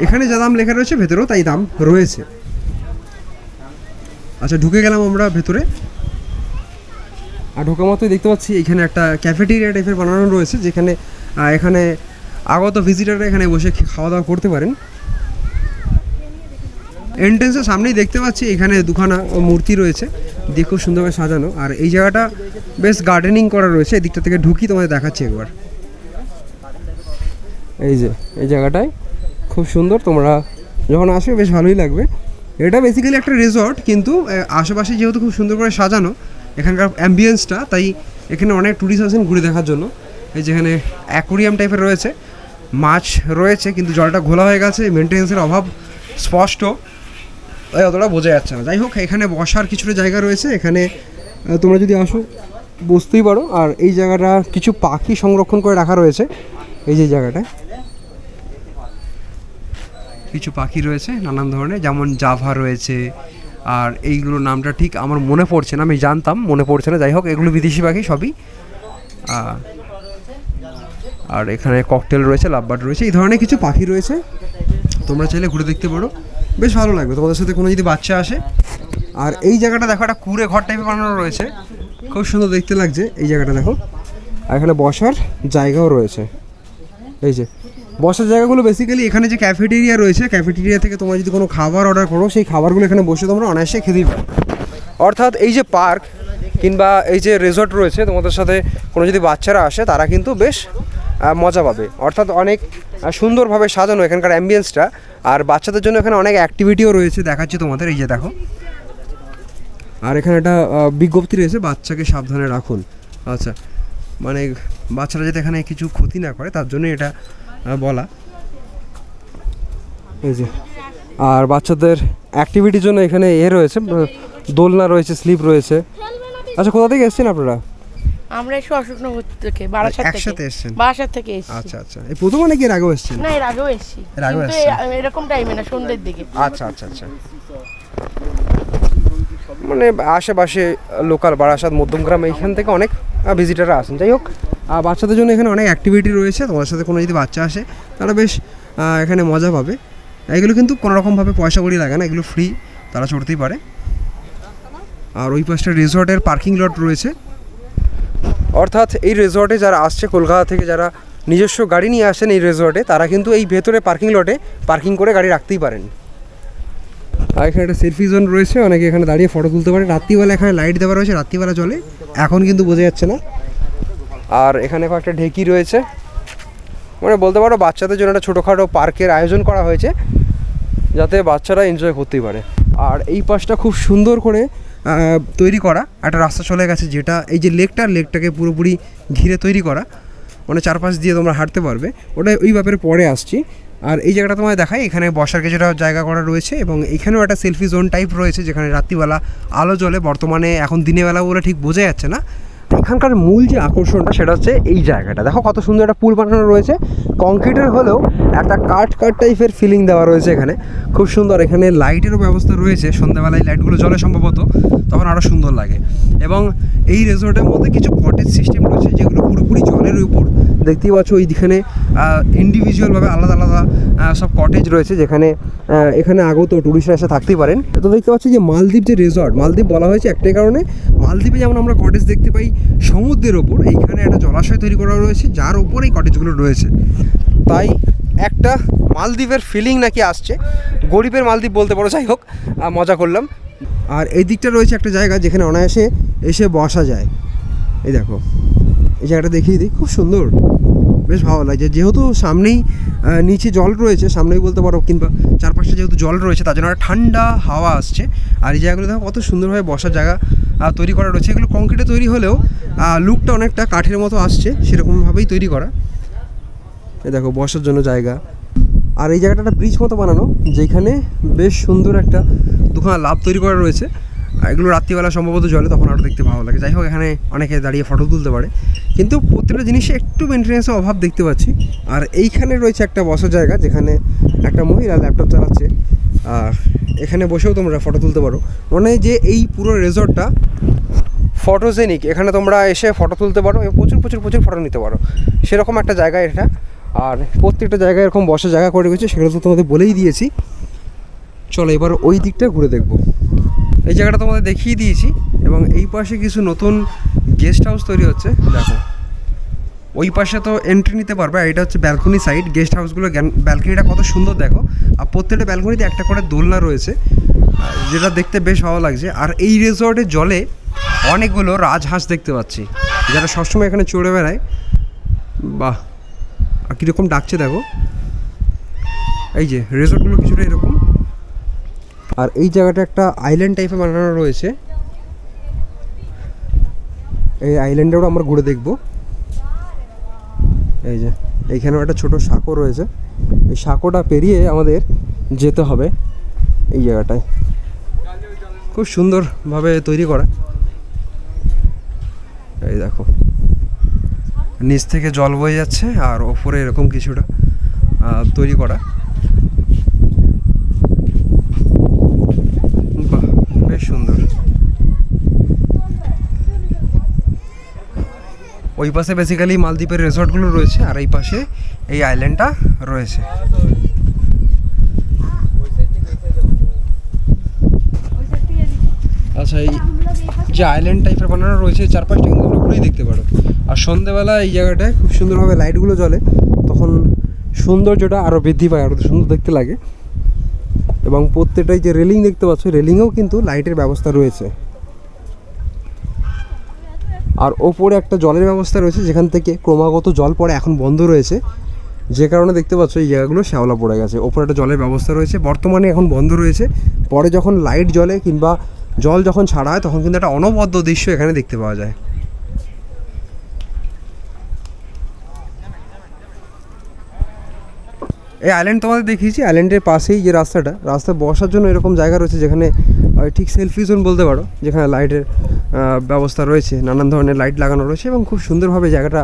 [SPEAKER 1] এখানে যা দাম লেখা রয়েছে ভেতরেও তাই দাম রয়েছে। আচ্ছা, ঢুকে গেলাম আমরা ভেতরে। আর ঢোকা মতোই দেখতে পাচ্ছি এখানে একটা ক্যাফেটেরিয়া টাইপের বানানো রয়েছে, যেখানে এখানে আগত ভিজিটাররা এখানে বসে খাওয়া দাওয়া করতে পারেন। এন্ট্রেন্সের সামনেই দেখতে পাচ্ছি এখানে দুখানা মূর্তি রয়েছে, দিয়ে খুব সুন্দরভাবে সাজানো। আর এই জায়গাটা বেশ গার্ডেনিং করা রয়েছে, এই দিকটা থেকে ঢুকি তোমাদের দেখাচ্ছি একবার। এই যে এই জায়গাটায় খুব সুন্দর, তোমরা যখন আসবে বেশ ভালোই লাগবে। এটা বেসিক্যালি একটা রিসর্ট, কিন্তু আশেপাশে যেহেতু খুব সুন্দর করে সাজানো এখানকার অ্যাম্বিয়েন্সটা, তাই এখানে অনেক ট্যুরিস্ট আসেন ঘুরে দেখার জন্য। এই যেখানে অ্যাকোরিয়াম টাইপের রয়েছে, মাছ রয়েছে, কিন্তু জলটা ঘোলা হয়ে গেছে, মেনটেন্যান্সের অভাব স্পষ্ট, অতটা বোঝা যাচ্ছে না। যাই হোক, এখানে বসার কিছুটা জায়গা রয়েছে, এখানে তোমরা যদি আসো বসতেই পারো। আর এই জায়গাটা কিছু পাখি সংরক্ষণ করে রাখা রয়েছে, এই যে জায়গাটায় কিছু পাখি রয়েছে নানান ধরনের, যেমন জাভা রয়েছে। আর এইগুলোর নামটা ঠিক আমার মনে পড়ছে না, আমি জানতাম, মনে পড়ছে না। যাই হোক, এগুলো বিদেশি পাখি সবই। আর এখানে ককটেল রয়েছে, লাভবার্ড রয়েছে, এই ধরনের কিছু পাখি রয়েছে, তোমরা চাইলে ঘুরে দেখতে পারো, বেশ ভালো লাগবে তোমাদের সাথে কোনো যদি বাচ্চা আসে। আর এই জায়গাটা দেখো, একটা কুঁড়ে ঘর টাইপের বানানো রয়েছে, খুব সুন্দর দেখতে লাগছে এই জায়গাটা দেখো। আর এখানে বসার জায়গাও রয়েছে, এই যে বসার জায়গাগুলো বেসিক্যালি এখানে যে ক্যাফেটেরিয়া রয়েছে, ক্যাফেটেরিয়া থেকে তোমরা যদি কোনো খাবার অর্ডার করো, সেই খাবারগুলো এখানে বসে তোমরা অনায়াসে খেতেই পারো। অর্থাৎ এই যে পার্ক কিংবা এই যে রিসর্ট রয়েছে, তোমাদের সাথে কোনো যদি বাচ্চারা আসে তারা কিন্তু বেশ মজা পাবে। অর্থাৎ অনেক সুন্দরভাবে সাজানো এখানকার অ্যাম্বিয়েন্সটা। আর বাচ্চাদের জন্য এখানে অনেক অ্যাক্টিভিটিও রয়েছে, দেখাচ্ছি তোমাদের, এই যে দেখো। আর এখানে একটা বিজ্ঞপ্তি রয়েছে, বাচ্চাকে সাবধানে রাখুন। আচ্ছা, মানে বাচ্চারা যাতে এখানে কিছু ক্ষতি না করে তার জন্য এটা বলা, এই যে। আর বাচ্চাদের অ্যাক্টিভিটির জন্য এখানে রয়েছে, দোলনা রয়েছে, স্লিপ রয়েছে। আচ্ছা, কোথা থেকে এসেছেন আপনারা?
[SPEAKER 10] আমরা এসে অশোকনগর থেকে, বারাসাত থেকে।
[SPEAKER 1] একসাথে এসেছেন?
[SPEAKER 10] বারাসাত থেকে এসেছি।
[SPEAKER 1] আচ্ছা আচ্ছা, এই প্রথম নাকি এর আগেও এসেছেন?
[SPEAKER 10] না, এর আগেও এসেছি, কিন্তু এরকম টাইমে না, সন্ধ্যের দিকে।
[SPEAKER 1] আচ্ছা আচ্ছা আচ্ছা, মানে আশেপাশে লোকাল বারাসাত, মধ্যমগ্রাম, এইখান থেকে অনেক ভিজিটাররা আসেন। যাই হোক, বাচ্চাদের জন্য এখানে অনেক অ্যাক্টিভিটি রয়েছে, তোমাদের সাথে কোনো যদি বাচ্চা আসে তারা বেশ এখানে মজা পাবে। এগুলো কিন্তু কোনোরকমভাবে পয়সা কড়ি লাগে না, এগুলো ফ্রি, তারা চড়তেই পারে। আর ওই পাশটা রিসর্টের পার্কিং লট রয়েছে, অর্থাৎ এই রিসর্টে যারা আসছে কলকাতা থেকে, যারা নিজস্ব গাড়ি নিয়ে আসেন এই রিসর্টে, তারা কিন্তু এই ভেতরে পার্কিং লটে পার্কিং করে গাড়ি রাখতেই পারেন। আর এখানে একটা সেলফি জোন রয়েছে, অনেকে এখানে দাঁড়িয়ে ফটো তুলতে পারে। রাত্রিবেলা এখানে লাইট দেওয়া রয়েছে, রাত্রিবেলা চলে, এখন কিন্তু বোঝা যাচ্ছে না। আর এখানে কয়েকটা ঢেকি রয়েছে, মানে বলতে পারো বাচ্চাদের জন্য একটা ছোটোখাটো পার্কের আয়োজন করা হয়েছে, যাতে বাচ্চারা এনজয় করতেই পারে। আর এই পাশটা খুব সুন্দর করে তৈরি করা একটা রাস্তা চলে গেছে, যেটা এই যে লেকটাকে পুরোপুরি ঘিরে তৈরি করা, মানে চারপাশ দিয়ে তোমরা হাঁটতে পারবে। ওটা ওই ব্যাপারে পরে আসছি। আর এই জায়গাটা তোমায় দেখাই, এখানে বসার কিছুটা জায়গা করা রয়েছে এবং এখানেও একটা সেলফি জোন টাইপ রয়েছে, যেখানে রাত্রিবেলা আলো জ্বলে। বর্তমানে এখন দিনের বেলা বলে ঠিক বোঝা যাচ্ছে না। এখানকার মূল যে আকর্ষণটা সেটা হচ্ছে এই জায়গাটা দেখো, কত সুন্দর একটা পুল বানানো রয়েছে, কংক্রিটের হলেও একটা কাঠ টাইপের ফিলিং দেওয়া রয়েছে এখানে, খুব সুন্দর। এখানে লাইটেরও ব্যবস্থা রয়েছে, সন্ধ্যাবেলায় লাইটগুলো জ্বলে সম্ভবত, তখন আরও সুন্দর লাগে। এবং এই রিসর্টের মধ্যে কিছু কটেজ সিস্টেম রয়েছে, যেগুলো পুরোপুরি জলের উপর। দেখতেই পাচ্ছ ওইখানে ইন্ডিভিজুয়ালভাবে আলাদা আলাদা সব কটেজ রয়েছে, যেখানে এখানে আগত টুরিস্টরা এসে থাকতেই পারেন। তো দেখতে পাচ্ছি যে মালদ্বীপ যে রিসর্ট, মালদ্বীপ বলা হয়েছে একটাই কারণে, মালদ্বীপে যেমন আমরা কটেজ দেখতে পাই সমুদ্রের ওপর, এইখানে একটা জলাশয় তৈরি করা রয়েছে যার ওপর এই কটেজগুলো রয়েছে। তাই একটা মালদ্বীপের ফিলিং নাকি আসছে, গরিবের মালদ্বীপ বলতে পারো। যাই হোক, মজা করলাম। আর এই দিকটা রয়েছে একটা জায়গা যেখানে অনায়াসে এসে বসা যায়। এই দেখো, এই জায়গাটা দেখিয়ে দিই, খুব সুন্দর, বেশ ভালো লাগছে। যেহেতু সামনেই নিচে জল রয়েছে, সামনেই বলতে পারো, কিংবা চারপাশে যেহেতু জল রয়েছে, তার জন্য একটা ঠান্ডা হাওয়া আসছে। আর এই জায়গাগুলো দেখো কত সুন্দরভাবে বসার জায়গা তৈরি করা রয়েছে। এগুলো কংক্রিটে তৈরি হলেও লুকটা অনেকটা কাঠের মতো আসছে, সেরকমভাবেই তৈরি করা। এই দেখো বসার জন্য জায়গা। আর এই জায়গাটা একটা ব্রিজ মতো বানানো, যেখানে বেশ সুন্দর একটা দুখানা লাভ তৈরি করা রয়েছে। এগুলো রাত্রিবেলা সম্ভবত জলে, তখন আরও দেখতে ভালো লাগে। যাই হোক, এখানে অনেকে দাঁড়িয়ে ফটো তুলতে পারে, কিন্তু প্রত্যেকটা জিনিসে একটু মেনটেন্যান্সের অভাব দেখতে পাচ্ছি। আর এইখানে রয়েছে একটা বসার জায়গা, যেখানে একটা মহিলা ল্যাপটপ চালাচ্ছে। এখানে বসেও তোমরা ফটো তুলতে পারো। মানে যে এই পুরো রিসর্টটা ফটোজেনিক, এখানে তোমরা এসে ফটো তুলতে পারো এবং প্রচুর প্রচুর প্রচুর ফটো নিতে পারো, সেরকম একটা জায়গা এটা। আর প্রত্যেকটা জায়গায় এরকম বসার জায়গা করে গেছে, সেগুলো তো তোমাদের বলেই দিয়েছি। চলো এবার ওই দিকটা ঘুরে দেখবো। এই জায়গাটা তোমাদের দেখিয়ে দিয়েছি, এবং এই পাশে কিছু নতুন গেস্ট হাউস তৈরি হচ্ছে। দেখো ওই পাশে তো এন্ট্রি নিতে পারবে, আর এটা হচ্ছে ব্যালকনি সাইড। গেস্ট হাউসগুলো ব্যালকনিটা কত সুন্দর দেখো, আর প্রত্যেকটা ব্যালকনিতে একটা করে দোলনা রয়েছে, যেটা দেখতে বেশ ভালো লাগছে। আর এই রিসর্টের জলে অনেকগুলো রাজহাঁস দেখতে পাচ্ছি, যারা সবসময় এখানে চড়ে বেড়ায়। বাহ, আর কীরকম ডাকছে দেখো। এই যে রিসর্টগুলো কিছুটা এরকম। আর এই জায়গাটা একটা আইল্যান্ড টাইপের বানানো রয়েছে, এই আইল্যান্ডেও আমরা ঘুরে দেখব। এই যে এইখানেও একটা ছোট সাঁকো রয়েছে, এই সাঁকোটা পেরিয়ে আমাদের যেতে হবে এই জায়গাটায়। খুব সুন্দরভাবে তৈরি করা। এই দেখো নিচ থেকে জল বয়ে যাচ্ছে, আর ওপরে এরকম কিছুটা তৈরি করা। বাহ, বেশ সুন্দর। ওই পাশে বেসিক্যালি মালদ্বীপের রিসর্টগুলো রয়েছে, আর এই পাশে এই আইল্যান্ডটা রয়েছে। আচ্ছা, এই যে আইল্যান্ড টাইপের বানানো রয়েছে, চারপাশটা কিন্তু তোমরা ঘুরেই দেখতে পারো। আর সন্ধ্যেবেলা এই জায়গাটায় খুব সুন্দরভাবে লাইটগুলো জ্বলে, তখন সৌন্দর্যটা আরও বৃদ্ধি পায়, আরও সুন্দর দেখতে লাগে। এবং প্রত্যেকটাই যে রেলিং দেখতে পাচ্ছ, রেলিংয়েও কিন্তু লাইটের ব্যবস্থা রয়েছে। আর ওপরে একটা জলের ব্যবস্থা রয়েছে, যেখান থেকে ক্রমাগত জল পড়ে, এখন বন্ধ রয়েছে, যে কারণে দেখতে পাচ্ছ এই জায়গাগুলো শ্যাওলা পড়ে গেছে। ওপরে একটা জলের ব্যবস্থা রয়েছে, বর্তমানে এখন বন্ধ রয়েছে। পরে যখন লাইট জ্বলে কিংবা জল যখন ছাড়া হয়, তখন কিন্তু একটা অনবদ্য দৃশ্য এখানে দেখতে পাওয়া যায়। এই আইল্যান্ড তোমাদের দেখিয়েছি, আইল্যান্ডের পাশেই যে রাস্তা বসার জন্য এরকম জায়গা রয়েছে, যেখানে ঠিক সেলফি জোন বলতে পারো, যেখানে লাইটের ব্যবস্থা রয়েছে, নানান ধরনের লাইট লাগানো রয়েছে, এবং খুব সুন্দরভাবে জায়গাটা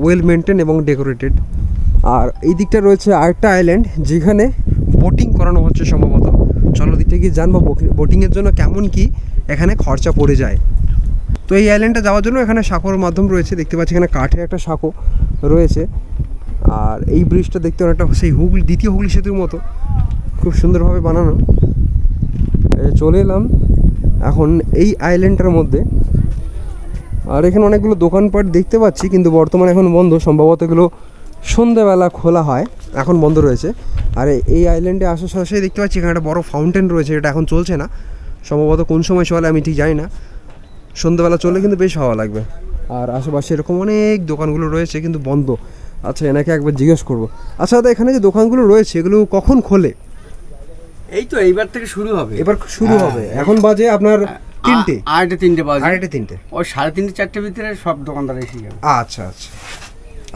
[SPEAKER 1] ওয়েল মেনটেন এবং ডেকোরেটেড। আর এই দিকটা রয়েছে আরেকটা আইল্যান্ড, যেখানে বোটিং করানো হচ্ছে সম্ভবত। চলো দিকটা গিয়ে জানবো বোটিংয়ের জন্য কেমন কি এখানে খরচা পড়ে যায়। তো এই আইল্যান্ডটা যাওয়ার জন্য এখানে সাঁকোর মাধ্যম রয়েছে, দেখতে পাচ্ছি এখানে কাঠের একটা সাঁকো রয়েছে। আর এই ব্রিজটা দেখতে অনেকটা সেই হুগলি, দ্বিতীয় হুগলি সেতুর মতো, খুব সুন্দরভাবে বানানো। চলে এলাম এখন এই আইল্যান্ডটার মধ্যে। আর এখানে অনেকগুলো দোকানপাট দেখতে পাচ্ছি, কিন্তু বর্তমানে এখন বন্ধ, সম্ভবত এগুলো সন্ধ্যাবেলা খোলা হয়, এখন বন্ধ রয়েছে। আর এই আইল্যান্ডে আসার সাথে দেখতে পাচ্ছি এখানে একটা বড় ফাউন্টেন রয়েছে, এটা এখন চলছে না, সম্ভবত কোন সময় চলে আমি ঠিক জানি না। সন্ধ্যাবেলা চলে কিন্তু বেশ ভালো লাগবে। আর আশেপাশে এরকম অনেক দোকানগুলো রয়েছে, কিন্তু বন্ধ। আচ্ছা, এনাকে একবার জিজ্ঞেস করবো। আচ্ছা দাদা, এখানে যে দোকানগুলো রয়েছে এগুলো কখন খোলে?
[SPEAKER 2] এই তো এইবার থেকে শুরু হবে।
[SPEAKER 1] এবার শুরু হবে, এখন বাজে আপনার 3টে,
[SPEAKER 2] 3:30 বাজে,
[SPEAKER 1] 3:30,
[SPEAKER 2] ওই 3:30 4টের ভিতরে সব দোকানদার এসে যাবে।
[SPEAKER 1] আচ্ছা আচ্ছা,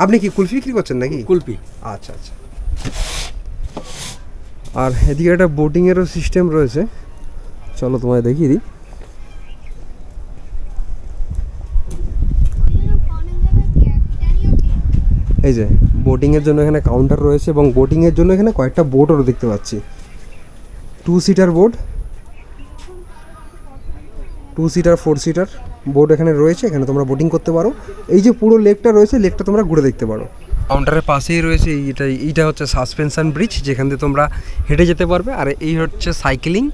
[SPEAKER 1] আপনি কি কুলফি বিক্রি করছেন নাকি?
[SPEAKER 2] কুলফি।
[SPEAKER 1] আচ্ছা আচ্ছা। আর এদিকে একটা বোটিংয়েরও সিস্টেম রয়েছে, চলো তোমায় দেখিয়ে দিই। এই যে বোটিংয়ের জন্য এখানে কাউন্টার রয়েছে, এবং বোটিংয়ের জন্য এখানে কয়েকটা বোটও দেখতে পাচ্ছি। 2 seater boat, 2 seater 4 seater boat এখানে রয়েছে, এখানে তোমরা বোটিং করতে পারো। এই যে পুরো লেকটা রয়েছে, লেকটা তোমরা ঘুরে দেখতে পারো। কাউন্টারের পাশেই রয়েছে এইটা হচ্ছে সাসপেনশন ব্রিজ, যেখান থেকে তোমরা হেঁটে যেতে পারবে। আর এই হচ্ছে সাইক্লিং,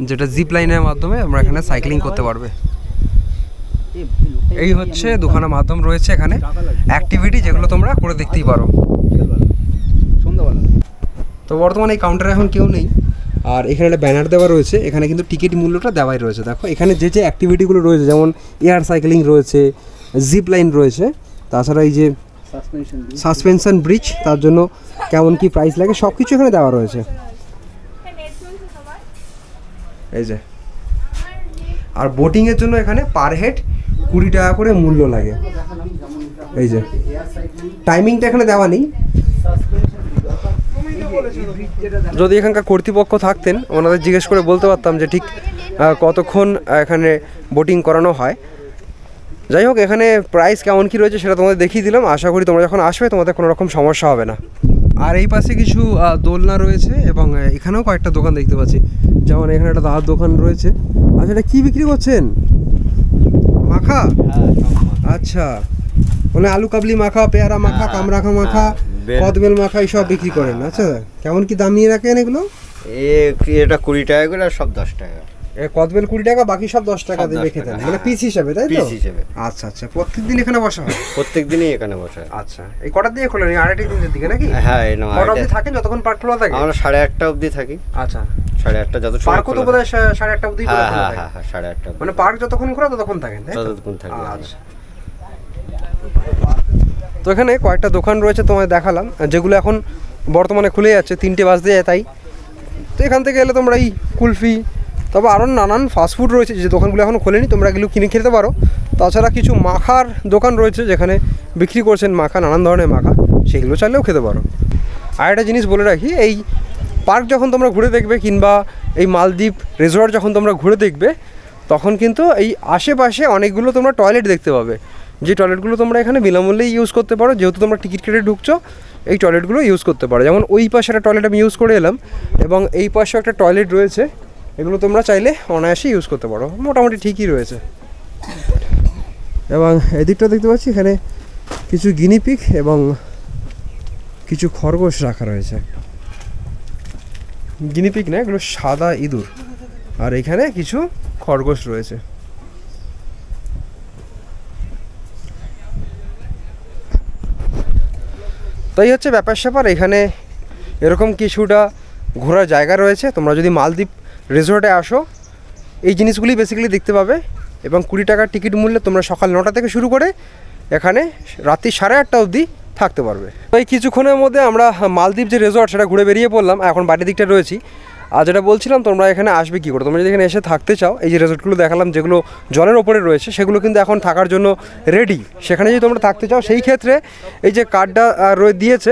[SPEAKER 1] যেটা জিপ লাইনের মাধ্যমে আমরা এখানে সাইক্লিং করতে পারবে। এই হচ্ছে দুখানা মাধ্যম রয়েছে এখানে অ্যাক্টিভিটি, যেগুলো তোমরা করে দেখতেই পারো। তো বর্তমানে এই কাউন্টারে এখন কেউ নেই। আর এখানে একটা ব্যানার দেওয়া রয়েছে, এখানে কিন্তু টিকিট মূল্যটা দেওয়াই রয়েছে। দেখো এখানে যে যে অ্যাক্টিভিটিগুলো রয়েছে, যেমন এয়ার সাইক্লিং রয়েছে, জিপ লাইন রয়েছে, তাছাড়া এই যে সাসপেনশন ব্রিজ, তার জন্য কেমন কি প্রাইস লাগে সব কিছু এখানে দেওয়া রয়েছে। এই যে, আর বোটিংয়ের জন্য এখানে পার হেড 20 টাকা করে মূল্য লাগে। এই যে টাইমিংটা এখানে দেওয়া নেই। যদি এখানকার কর্তৃপক্ষ থাকতেন, ওনাদের জিজ্ঞেস করে বলতে পারতাম যে ঠিক কতক্ষণ এখানে বোটিং করানো হয়। যাই হোক, এখানে প্রাইস কেমন কি রয়েছে সেটা তোমাদের দেখিয়ে দিলাম। আশা করি তোমরা যখন আসবে তোমাদের কোনো রকম সমস্যা হবে না। আর এই পাশে কিছু দোলনা রয়েছে এবং এখানেও কয়েকটা দোকান দেখতে পাচ্ছি, যেমন এখানে একটা দাদার দোকান রয়েছে। আচ্ছা, এটা কী বিক্রি করছেন? মাখা? আচ্ছা, মানে আলু কাবলি মাখা, পেয়ারা মাখা, কামরাখা মাখা, কদবেল মাখা এইসব বিক্রি করেন। আচ্ছা, কেমন কি দাম নিয়ে রাখেন এগুলো?
[SPEAKER 2] এটা 20 টাকা করে, আর সব 10 টাকা।
[SPEAKER 1] কদবেল 20 টাকা, বাকি সব 10 টাকা দিয়ে রেখে দেন, মানে পিস হিসাবে, তাই তো?
[SPEAKER 2] পিস হিসাবে।
[SPEAKER 1] আচ্ছা আচ্ছা, প্রত্যেকদিন এখানে বসা হয়?
[SPEAKER 2] প্রত্যেকদিনই এখানে বসা হয়।
[SPEAKER 1] আচ্ছা, এই কটার দিকে খোলেন? 2:30 দিকে নাকি?
[SPEAKER 2] হ্যাঁ, এই
[SPEAKER 1] কটা অবধি থাকেন? যতক্ষণ পার্ক খোলা থাকে?
[SPEAKER 2] আমরা 1:30 অবধি থাকি।
[SPEAKER 1] আচ্ছা,
[SPEAKER 2] 1:30 যত সময়
[SPEAKER 1] পার্কও তো বোধহয় 1:30 অবধি খোলা থাকে।
[SPEAKER 2] হ্যাঁ, 1:30
[SPEAKER 1] মানে পার্ক যতক্ষণ খোলা ততক্ষণ থাকেন, তাই তো?
[SPEAKER 2] ততক্ষণ থাকি।
[SPEAKER 1] আচ্ছা, তো এখানে কয়েকটা দোকান রয়েছে তোমায় দেখালাম, যেগুলো এখন বর্তমানে খুলে যাচ্ছে, 3টে বাজতে যায় তাই। তো এখান থেকে এলে তোমরা এই কুলফি, তবে আরও নানান ফাস্টফুড রয়েছে যে দোকানগুলো এখনও খোলেনি, তোমরা এগুলো কিনে খেতে পারো। তাছাড়া কিছু মাখার দোকান রয়েছে যেখানে বিক্রি করছেন মাখা, নানান ধরনের মাখা, সেগুলো চাইলেও খেতে পারো। আর একটা জিনিস বলে রাখি, এই পার্ক যখন তোমরা ঘুরে দেখবে, কিংবা এই মালদ্বীপ রিসর্ট যখন তোমরা ঘুরে দেখবে, তখন কিন্তু এই আশেপাশে অনেকগুলো তোমরা টয়লেট দেখতে পাবে, যে টয়লেটগুলো তোমরা এখানে বিনামূল্যেই ইউজ করতে পারো। যেহেতু তোমরা টিকিট কেটে ঢুকছো, এই টয়লেটগুলো ইউজ করতে পারো। যেমন ওই পাশে একটা টয়লেট আমি ইউজ করে এলাম, এবং এই পাশেও একটা টয়লেট রয়েছে, এগুলো তোমরা চাইলে অনায়াসে ইউজ করতে পারো, মোটামুটি ঠিকই রয়েছে। এবং এদিকটা দেখতে পাচ্ছি এখানে কিছু গিনিপিগ এবং কিছু খরগোশ রাখা রয়েছে। গিনিপিগ না, এগুলো সাদা ইঁদুর, আর এখানে কিছু খরগোশ রয়েছে। তাই হচ্ছে ব্যাপার স্যাপার। এখানে এরকম কিছুটা ঘোরার জায়গা রয়েছে। তোমরা যদি মালদ্বীপ রিসর্টে আসো, এই জিনিসগুলি বেসিক্যালি দেখতে পাবে। এবং 20 টাকার টিকিট মূল্যে তোমরা সকাল 9টা থেকে শুরু করে এখানে রাত্রি 8:30 অবধি থাকতে পারবে। তো এই কিছুক্ষণের মধ্যে আমরা মালদ্বীপ যে রিসর্ট সেটা ঘুরে বেরিয়ে পড়লাম। এখন বাড়ির দিকটা রয়েছি। আর যেটা বলছিলাম, তোমরা এখানে আসবে কী করে? তোমরা যদি এখানে এসে থাকতে চাও, এই যে রিসর্টগুলো দেখালাম যেগুলো জলের ওপরে রয়েছে, সেগুলো কিন্তু এখন থাকার জন্য রেডি। সেখানে যদি তোমরা থাকতে চাও, সেই ক্ষেত্রে এই যে কার্ডটা দিয়েছে,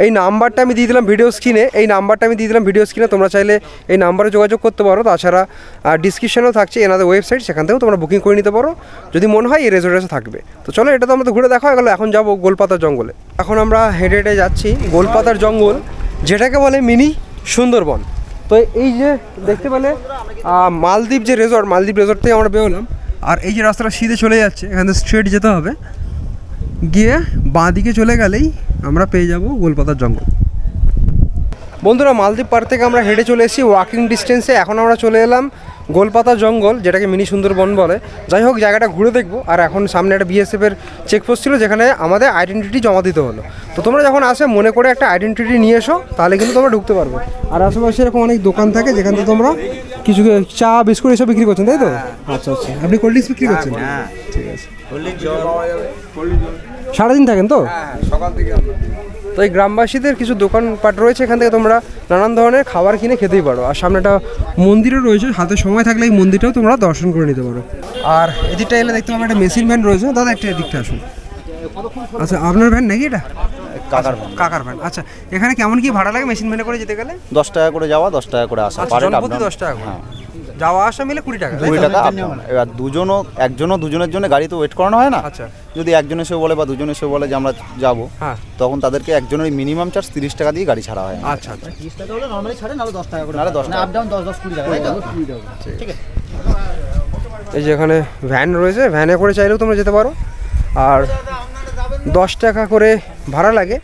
[SPEAKER 1] এই নাম্বারটা আমি দিয়ে দিলাম ভিডিও স্ক্রিনে, তোমরা চাইলে এই নাম্বারে যোগাযোগ করতে পারো। তাছাড়া ডিসক্রিপশনেও থাকছে এনাদের ওয়েবসাইট, সেখান থেকেও তোমরা বুকিং করে নিতে পারো যদি মনে হয় এই রিসর্টে এসে থাকবে। তো চলো, এটা তো আমাদের ঘুরে দেখা হয়ে গেলো। এখন যাবো গোলপাতার জঙ্গলে। এখন আমরা হেঁটে হেঁটে যাচ্ছি গোলপাতার জঙ্গল, যেটাকে বলে মিনি সুন্দরবন। তো এই যে দেখতে পেলে মালদ্বীপ যে রিসর্ট, মালদ্বীপ রিসর্ট থেকে আমরা বেরোলাম। আর এই যে রাস্তাটা সিধে চলে যাচ্ছে, এখান থেকে স্ট্রেট যেতে হবে, গিয়ে বাঁ দিকে চলে গেলেই আমরা পেয়ে যাব গোলপাতার জঙ্গল। বন্ধুরা, মালদ্বীপ পার্ক থেকে আমরা হেঁটে চলে এসেছি ওয়াকিং ডিস্টেন্সে। এখন আমরা চলে এলাম গোলপাতা জঙ্গল, যেটাকে মিনি সুন্দরবন বলে। যাই হোক, জায়গাটা ঘুরে দেখবো। আর এখন সামনে একটা বিএসএফের চেকপোস্ট ছিল, যেখানে আমাদের আইডেন্টিটি জমা দিতে হলো। তো তোমরা যখন আসে মনে করে একটা আইডেন্টিটি নিয়ে এসো, তাহলে কিন্তু তোমরা ঢুকতে পারবে। আর আশেপাশে এরকম অনেক দোকান থাকে, যেখান থেকে তোমরা কিছু চা বিস্কুট এসব বিক্রি করছেন, তাই তো? আচ্ছা আচ্ছা, আপনি কোল্ড ড্রিঙ্কস বিক্রি করছেন? ঠিক আছে। সারাদিন থাকেন তো?
[SPEAKER 11] সকাল থেকে।
[SPEAKER 1] তো এই গ্রামবাসীদের কিছু দোকানপাট রয়েছে, এখান থেকে তোমরা নানান ধরনের খাবার কিনে খেতেই পারো। আর সামনে একটা মন্দিরও রয়েছে, হাতে সময় থাকলে এই মন্দিরটাও তোমরা দর্শন করে নিতে পারো। আর এদিকটা এলে দেখতে পাবে একটা মেশিন ভ্যান রয়েছে। দাদা, একটা এদিকটা আসুন। আচ্ছা, আপনার ভ্যান নাকি এটা? কাকার ভ্যান। আচ্ছা, এখানে কেমন কি ভাড়া লাগে মেশিন ভ্যানে করে যেতে গেলে?
[SPEAKER 12] 10 টাকা করে যাওয়া, 10 টাকা করে আসা।
[SPEAKER 1] জনপ্রতি 10 টাকা করে। যাওয়া আসা মিলে 20 টাকা।
[SPEAKER 12] 20 টাকা। এবার একজনও দুজনের জন্য গাড়ি তো ওয়েট করানো হয় না।
[SPEAKER 1] আচ্ছা,
[SPEAKER 12] যদি একজন এসে বলে বা দুজন এসে বলে যে আমরা যাবো, তখন তাদেরকে একজনের মিনিমাম চার্জ 30 টাকা দিয়ে গাড়ি ছাড়া হয়।
[SPEAKER 1] আচ্ছা আচ্ছা,
[SPEAKER 11] 30 টাকা হলে নরমালি ছাড়ে, নালে 10 টাকা করে।
[SPEAKER 12] নালে 10 টাকা।
[SPEAKER 11] আপ ডাউন 10 20 টাকা। ঠিক আছে।
[SPEAKER 1] এই যে এখানে ভ্যান রয়েছে, ভ্যানে করে চাইলেও তোমরা যেতে পারো। আর 10 টাকা করে ভাড়া লাগে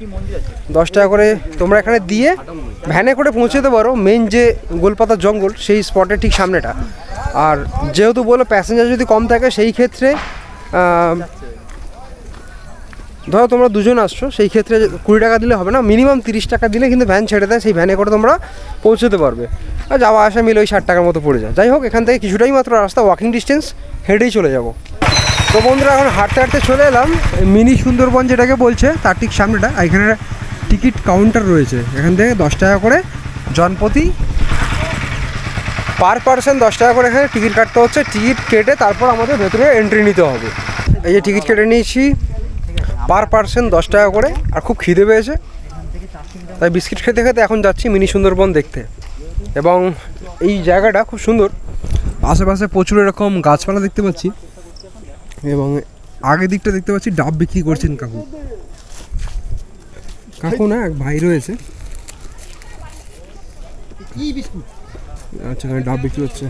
[SPEAKER 1] 10 টাকা করে তোমরা এখানে দিয়ে ভ্যানে করে পৌঁছে যেতে পারো মেন যে গোলপাতার জঙ্গল সেই স্পটের ঠিক সামনেটা। আর যেহেতু বলো প্যাসেঞ্জার যদি কম থাকে সেই ক্ষেত্রে ধরো তোমরা দুজন আসছো, সেই ক্ষেত্রে 20 টাকা দিলে হবে না, মিনিমাম 30 টাকা দিলে কিন্তু ভ্যান ছেড়ে দেয়, সেই ভ্যানে করে তোমরা পৌঁছতে পারবে। আর যাওয়া আসা মিলে ওই 60 টাকার মতো পড়ে যায়। যাই হোক, এখান থেকে কিছুটাই মাত্র রাস্তা, ওয়াকিং ডিস্টেন্স, হেঁটেই চলে যাব। তো বন্ধুরা এখন হাঁটতে হাঁটতে চলে এলাম মিনি সুন্দরবন যেটাকে বলছে তার ঠিক সামনেটা। এখানে টিকিট কাউন্টার রয়েছে, এখান থেকে 10 টাকা করে জনপ্রতি পার পার্সন 10 টাকা করে এখানে টিকিট কাটতে হচ্ছে। টিকিট কেটে তারপর আমাদের ভেতরে এন্ট্রি নিতে হবে। এই যে টিকিট কেটে নিয়েছি পার পার্সন 10 টাকা করে। আর খুব খিদে পেয়েছে, তাই বিস্কিট খেতে খেতে এখন যাচ্ছি মিনি সুন্দরবন দেখতে। এবং এই জায়গাটা খুব সুন্দর, আশেপাশে প্রচুর এরকম গাছপালা দেখতে পাচ্ছি। এবং আগের দিকটা দেখতে পাচ্ছি ডাব বিক্রি করছেন কাকু। কাকু না, এক ভাই রয়েছে। আচ্ছা, এখানে ডাব বিক্রি হচ্ছে।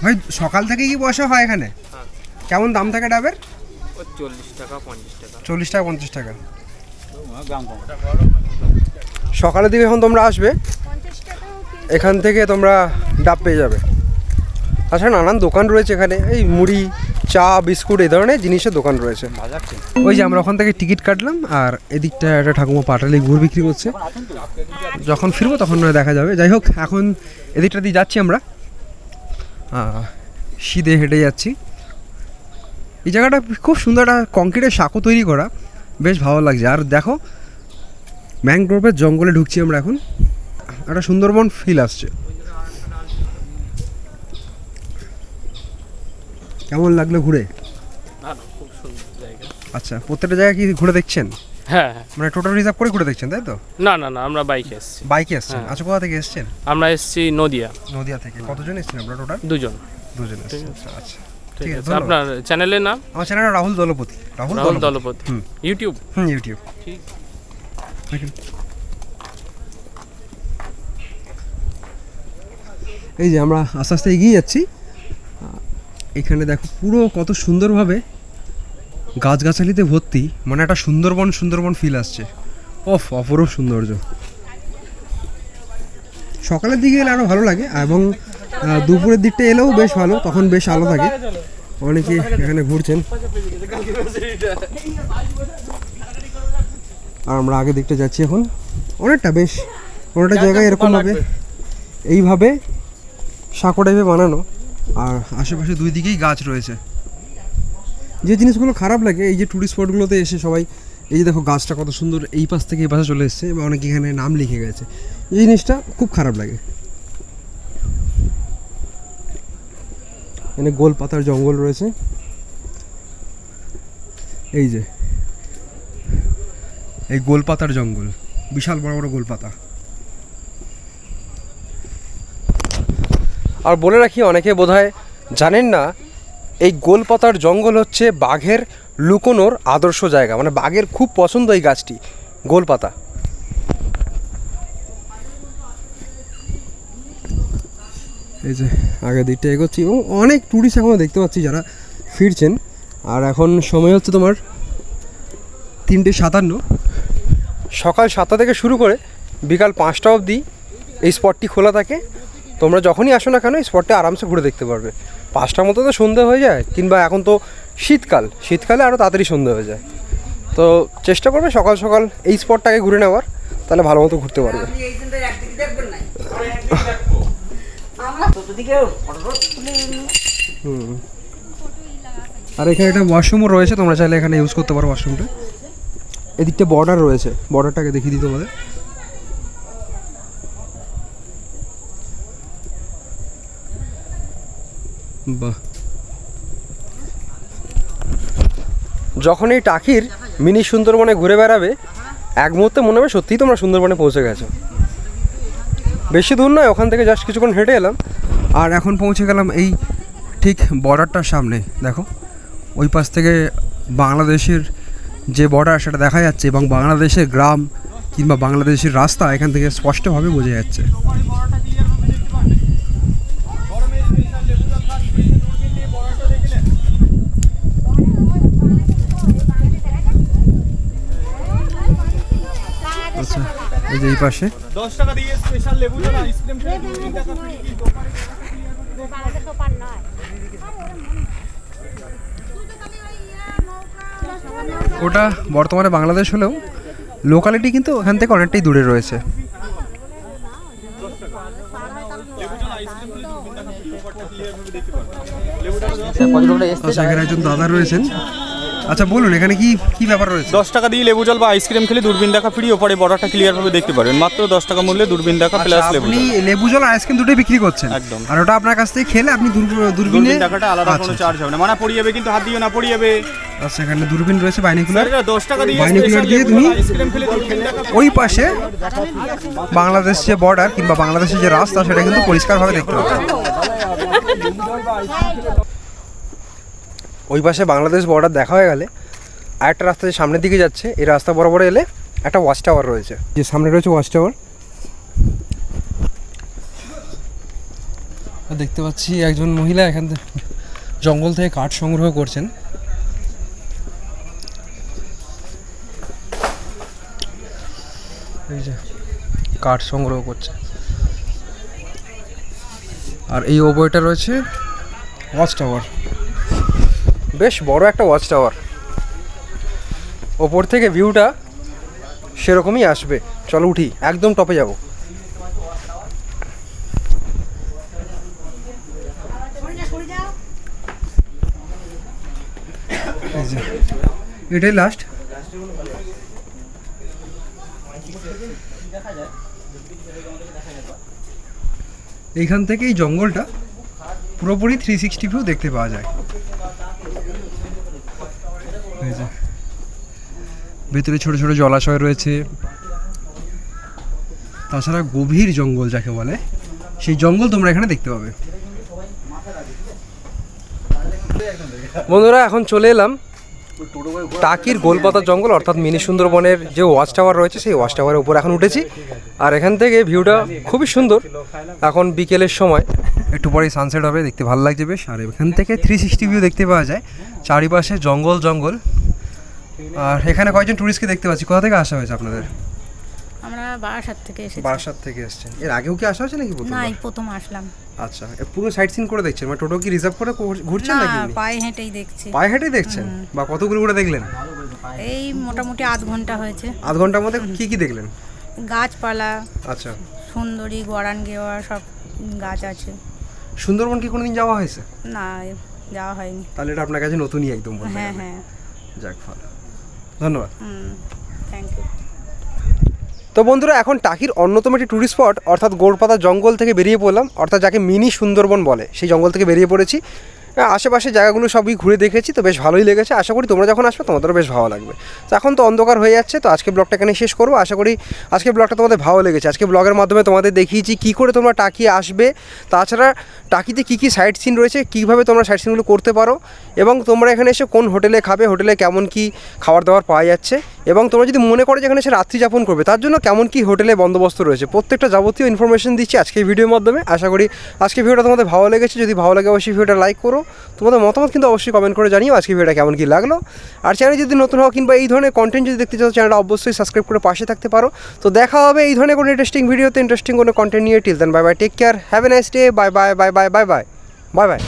[SPEAKER 1] ভাই সকাল থেকে কি বসা হয় এখানে? কেমন দাম থাকে ডাবের?
[SPEAKER 13] 40 টাকা 50 টাকা।
[SPEAKER 1] 40 টাকা 50 টাকা। সকালের দিকে এখন তোমরা আসবে, এখান থেকে তোমরা ডাব পেয়ে যাবে। তাছাড়া নানান দোকান রয়েছে এখানে, এই মুড়ি, চা, বিস্কুট এই ধরনের জিনিসের দোকান রয়েছে। ওই যে আমরা ওখান থেকে টিকিট কাটলাম, আর এদিকটা একটা ঠাকুমা পাটালি গুড় বিক্রি করছে। যখন ফিরবো তখন নয় দেখা যাবে। যাই হোক, এখন এদিকটা দিয়ে যাচ্ছি আমরা, সিধে হেঁটে যাচ্ছি। এই জায়গাটা খুব সুন্দর, একটা কংক্রিটের সাঁকো তৈরি করা, বেশ ভালো লাগছে। আর দেখো ম্যানগ্রোভের জঙ্গলে ঢুকছি আমরা এখন, একটা সুন্দরবন ফিল আসছে। কেমন লাগলো ঘুরে?
[SPEAKER 13] খুব সুন্দর জায়গা।
[SPEAKER 1] আচ্ছা, প্রত্যেকটা জায়গা কি ঘুরে দেখছেন?
[SPEAKER 13] হ্যাঁ,
[SPEAKER 1] মানে টোটাল রিজার্ভ করে ঘুরে দেখছেন, তাই তো?
[SPEAKER 13] না না না, আমরা বাইকে এসেছি।
[SPEAKER 1] বাইকে এসেছেন? আচ্ছা, কোথা থেকে এসেছেন?
[SPEAKER 13] আমরা এসেছি নদিয়া।
[SPEAKER 1] নদিয়া থেকে। কতজন এসেছেন আপনারা টোটাল?
[SPEAKER 13] দুজন
[SPEAKER 1] এসেছেন। আচ্ছা,
[SPEAKER 13] ঠিক আছে। আপনার চ্যানেলের নাম?
[SPEAKER 1] আমার চ্যানেল রাহুল দলপতি।
[SPEAKER 13] রাহুল দলপতি। ইউটিউব?
[SPEAKER 1] ইউটিউব।
[SPEAKER 13] ঠিক।
[SPEAKER 1] এই যে আমরা আস্তে আস্তে এগিয়ে যাচ্ছি। এখানে দেখো পুরো কত সুন্দরভাবে গাছগাছালিতে ভর্তি, মানে একটা সুন্দরবন ফিল আসছে। অপরূপ সৌন্দর্য। সকালের দিকে এলে আরও ভালো লাগে, এবং দুপুরের দিকটা এলেও বেশ ভালো, তখন বেশ আলো থাকে। অনেকে এখানে ঘুরছেন। আর আমরা আগের দিকটা যাচ্ছি এখন, অনেকটা জায়গায় এরকমভাবে এইভাবে সাঁকো টাইপে বানানো, আর আশেপাশে দুই দিকেই গাছ রয়েছে। যে জিনিসগুলো খারাপ লাগে এই যে টুরিস্ট স্পটগুলোতে এসে সবাই, এই যে দেখো গাছটা কত সুন্দর এই পাশ থেকে এই পাশে চলে এসছে, এবং অনেকে এখানে নাম লিখে গেছে, এই জিনিসটা খুব খারাপ লাগে। এখানে গোলপাতার জঙ্গল রয়েছে, এই যে এই গোলপাতার জঙ্গল, বিশাল বড় বড় গোলপাতা। আর বলে রাখি, অনেকে বোধহয় জানেন না, এই গোলপাতার জঙ্গল হচ্ছে বাঘের লুকোনোর আদর্শ জায়গা, মানে বাঘের খুব পছন্দ এই গাছটি, গোলপাতা। এই যে আগের দিকটা এগোচ্ছি, এবং অনেক ট্যুরিস্ট এখনও দেখতে পাচ্ছি যারা ফিরছেন। আর এখন সময় হচ্ছে তোমার 3:57। সকাল 7টা থেকে শুরু করে বিকাল 5টা অবধি এই স্পটটি খোলা থাকে। তোমরা যখনই আসো না কেন এই স্পটটা আরামসে ঘুরে দেখতে পারবে। 5টার মতো তো সন্ধে হয়ে যায়, কিংবা এখন তো শীতকালে আরও তাড়াতাড়ি সন্ধে হয়ে যায়। তো চেষ্টা করবে সকাল সকাল এই স্পটটাকে ঘুরে নেওয়ার, তাহলে ভালো মতো ঘুরতে পারবে। আর এখানে একটা ওয়াশরুমও রয়েছে, তোমরা চাইলে এখানে ইউজ করতে পারো ওয়াশরুমটা। এদিকটা বর্ডার রয়েছে, বর্ডারটাকে দেখিয়ে দিই তোমাদের। বাহ, যখন এই টাকির মিনি সুন্দরবনে ঘুরে বেড়াবে এক মুহূর্তে মনে হবে সত্যিই তোমরা সুন্দরবনে পৌঁছে গেছো। বেশি দূর নয়, ওখান থেকে জাস্ট কিছুক্ষণ হেঁটে এলাম, আর এখন পৌঁছে গেলাম এই ঠিক বর্ডারটার সামনে। দেখো ওই পাশ থেকে বাংলাদেশের যে বর্ডার সেটা দেখা যাচ্ছে, এবং বাংলাদেশের গ্রাম কিংবা বাংলাদেশের রাস্তা এখান থেকে স্পষ্টভাবে বোঝা যাচ্ছে। আচ্ছা এই যে এই পাশে
[SPEAKER 14] 10 টাকা দিয়ে স্পেশাল লেবু জল আইসক্রিম ফ্রি 2 টাকা ফ্রি কি দোকানে
[SPEAKER 1] ওটা বর্তমানে বাংলাদেশ হলেও লোকালিটি কিন্তু ওখান থেকে অনেকটাই দূরে রয়েছে। আচ্ছা এখানে একজন দাদা রয়েছেন। আচ্ছা বলুন এখানে কি কি ব্যাপার রয়েছে?
[SPEAKER 14] 10 টাকা দিয়ে লেবু জল বা আইসক্রিম খেলে দূরবীন দেখা ফ্রি, ওপরে বর্ডারটা ক্লিয়ার ভাবে দেখতে পারবেন। মাত্র 10 টাকা মূল্যে দূরবীন দেখা প্লাস লেবু।
[SPEAKER 1] আপনি লেবু জল আর আইসক্রিম দুটোই বিক্রি করছেন?
[SPEAKER 14] একদম।
[SPEAKER 1] আর ওটা আপনার কাছ থেকে খেলে আপনি দূরবীনে
[SPEAKER 14] দেখাটা আলাদা কোনো চার্জ হবে না, মানে পড়ে যাবে কিন্তু হাত দিয়ে না পড়ে যাবে।
[SPEAKER 1] আচ্ছা এখানে দূরবীন রয়েছে বাইনোকুলার।
[SPEAKER 14] 10 টাকা দিয়ে
[SPEAKER 1] বাইনোকুলার দিয়ে তুমি
[SPEAKER 14] আইসক্রিম খেলে দূরবীন দেখা
[SPEAKER 1] ওই পাশে বাংলাদেশ যে বর্ডার কিংবা বাংলাদেশের যে রাস্তা সেটা কিন্তু পরিষ্কারভাবে দেখতে পাবে। ওই পাশে বাংলাদেশ বর্ডার দেখা হয়ে গেলে আরেকটা রাস্তা যে সামনের দিকে যাচ্ছে, এই রাস্তা বরাবর এলে একটা ওয়াচ টাওয়ার রয়েছে, যে সামনে রয়েছে ওয়াচ টাওয়ার। দেখতে পাচ্ছি একজন মহিলা এখান থেকে জঙ্গল থেকে কাঠ সংগ্রহ করছেন। এই যে কাঠ সংগ্রহ করছে। আর এই ওপরটা রয়েছে ওয়াচ টাওয়ার, বেশ বড় একটা ওয়াচ টাওয়ার। ওপর থেকে ভিউটা সেরকমই আসবে। চলো উঠি, একদম টপে যাব। এটাই লাস্ট। এইখান থেকে এই জঙ্গলটা পুরোপুরি 360 ভিউ দেখতে পাওয়া যায়। ভেতরে ছোট ছোট জলাশয় রয়েছে, তাছাড়া গভীর জঙ্গল যাকে বলে সেই জঙ্গল তোমরা এখানে দেখতে পাবে। বন্ধুরা এখন চলে এলাম টাকির গোলপাতার জঙ্গল অর্থাৎ মিনি সুন্দরবনের যে ওয়াচ টাওয়ার রয়েছে সেই ওয়াচ টাওয়ারের উপর এখন উঠেছি। আর এখান থেকে ভিউটা খুবই সুন্দর। এখন বিকেলের সময় একটু পরেই সানসেট হবে, দেখতে ভালো লাগছে বেশ। আর এখান থেকে 360 ভিউ দেখতে পাওয়া যায়, চারিপাশে জঙ্গল জঙ্গল। আর এখানে কয়েকজন টুরিস্টকে দেখতে পাচ্ছি। কোথা থেকে আসা হয়েছে আপনাদের?
[SPEAKER 15] আমরা বারাসাত থেকে এসেছি।
[SPEAKER 1] বারাসাত থেকে এসেছেন। এর আগেও কি আসা হয়েছে নাকি প্রথম?
[SPEAKER 15] না, এই প্রথম আসলাম।
[SPEAKER 1] আচ্ছা, পুরো সাইট সিন করে দেখছেন? মানে টোটো কি রিজার্ভ করে ঘুরছেন নাকি?
[SPEAKER 15] না, পায়ে হেঁটেই দেখছি।
[SPEAKER 1] পায়ে হেঁটেই দেখছেন? বা কতগুলো করে দেখলেন?
[SPEAKER 15] এই মোটামুটি আধ ঘন্টা হয়েছে।
[SPEAKER 1] আধ ঘন্টার মধ্যে কি কি দেখলেন?
[SPEAKER 15] গাছপালা,
[SPEAKER 1] আচ্ছা,
[SPEAKER 15] সুন্দরী, গরান গেওয়া সব গাছ আছে।
[SPEAKER 1] সুন্দরবন কি কোনোদিন যাওয়া হয়েছে?
[SPEAKER 15] না, যাওয়া হয়নি।
[SPEAKER 1] তাহলে এটা আপনার কাছে নতুনই একদম বলতে
[SPEAKER 15] হ্যাঁ
[SPEAKER 1] গেলে।
[SPEAKER 15] হ্যাঁ,
[SPEAKER 1] যাক ভালো, ধন্যবাদ।
[SPEAKER 15] Thank you.
[SPEAKER 1] তো বন্ধুরা এখন টাকির অন্যতম একটি টুরিস্ট স্পট অর্থাৎ গোলপাতা জঙ্গল থেকে বেরিয়ে পড়লাম, অর্থাৎ যাকে মিনি সুন্দরবন বলে সেই জঙ্গল থেকে বেরিয়ে পড়েছি। আশেপাশে জায়গাগুলো সবই ঘুরে দেখেছি, তো বেশ ভালোই লেগেছে। আশা করি তোমরা যখন আসবে তোমাদেরও বেশ ভালো লাগবে। তো এখন তো অন্ধকার হয়ে যাচ্ছে, তো আজকে ব্লগটা এখানে শেষ করবো। আশা করি আজকে ব্লগটা তোমাদের ভালো লেগেছে। আজকে ব্লগের মাধ্যমে তোমাদের দেখিয়েছি কী করে তোমরা টাকি আসবে, তাছাড়া টাকিতে কী কী সাইট সিন রয়েছে, কীভাবে তোমরা সাইট সিনগুলো করতে পারো, এবং তোমরা এখানে এসে কোন হোটেলে খাবে, হোটেলে কেমন কী খাবার দাবার পাওয়া যাচ্ছে, এবং তোমরা যদি মনে করো যে এখানে এসে রাত্রি যাপন করবে তার জন্য কেমন কী হোটেলে বন্দোবস্ত রয়েছে, প্রত্যেকটা যাবতীয় ইনফরমেশন দিচ্ছি আজকে এই ভিডিওর মাধ্যমে। আশা করি আজকে ভিডিওটা তোমাদের ভালো লেগেছে। যদি ভালো লাগে অবশ্যই ভিডিওটা লাইক করো, তোমাদের মতামত কিন্তু অবশ্যই কমেন্ট করে জানিও আজকে ভিডিওটা কেমন কী লাগলো। আর চ্যানেলে যদি নতুন হও কিংবা এই ধরনের কন্টেন্ট যদি দেখতে চাও চ্যানেলটা অবশ্যই সাবস্ক্রাইব করে পাশে থাকতে পারো। তো দেখা হবে এই ধরনের কোনো ইন্টারেস্টিং ভিডিওতে, ইন্টারেস্টিং কোনো কন্টেন্ট নিয়ে। Till then bye bye, take care, have a nice day, bye bye bye bye bye bye bye by.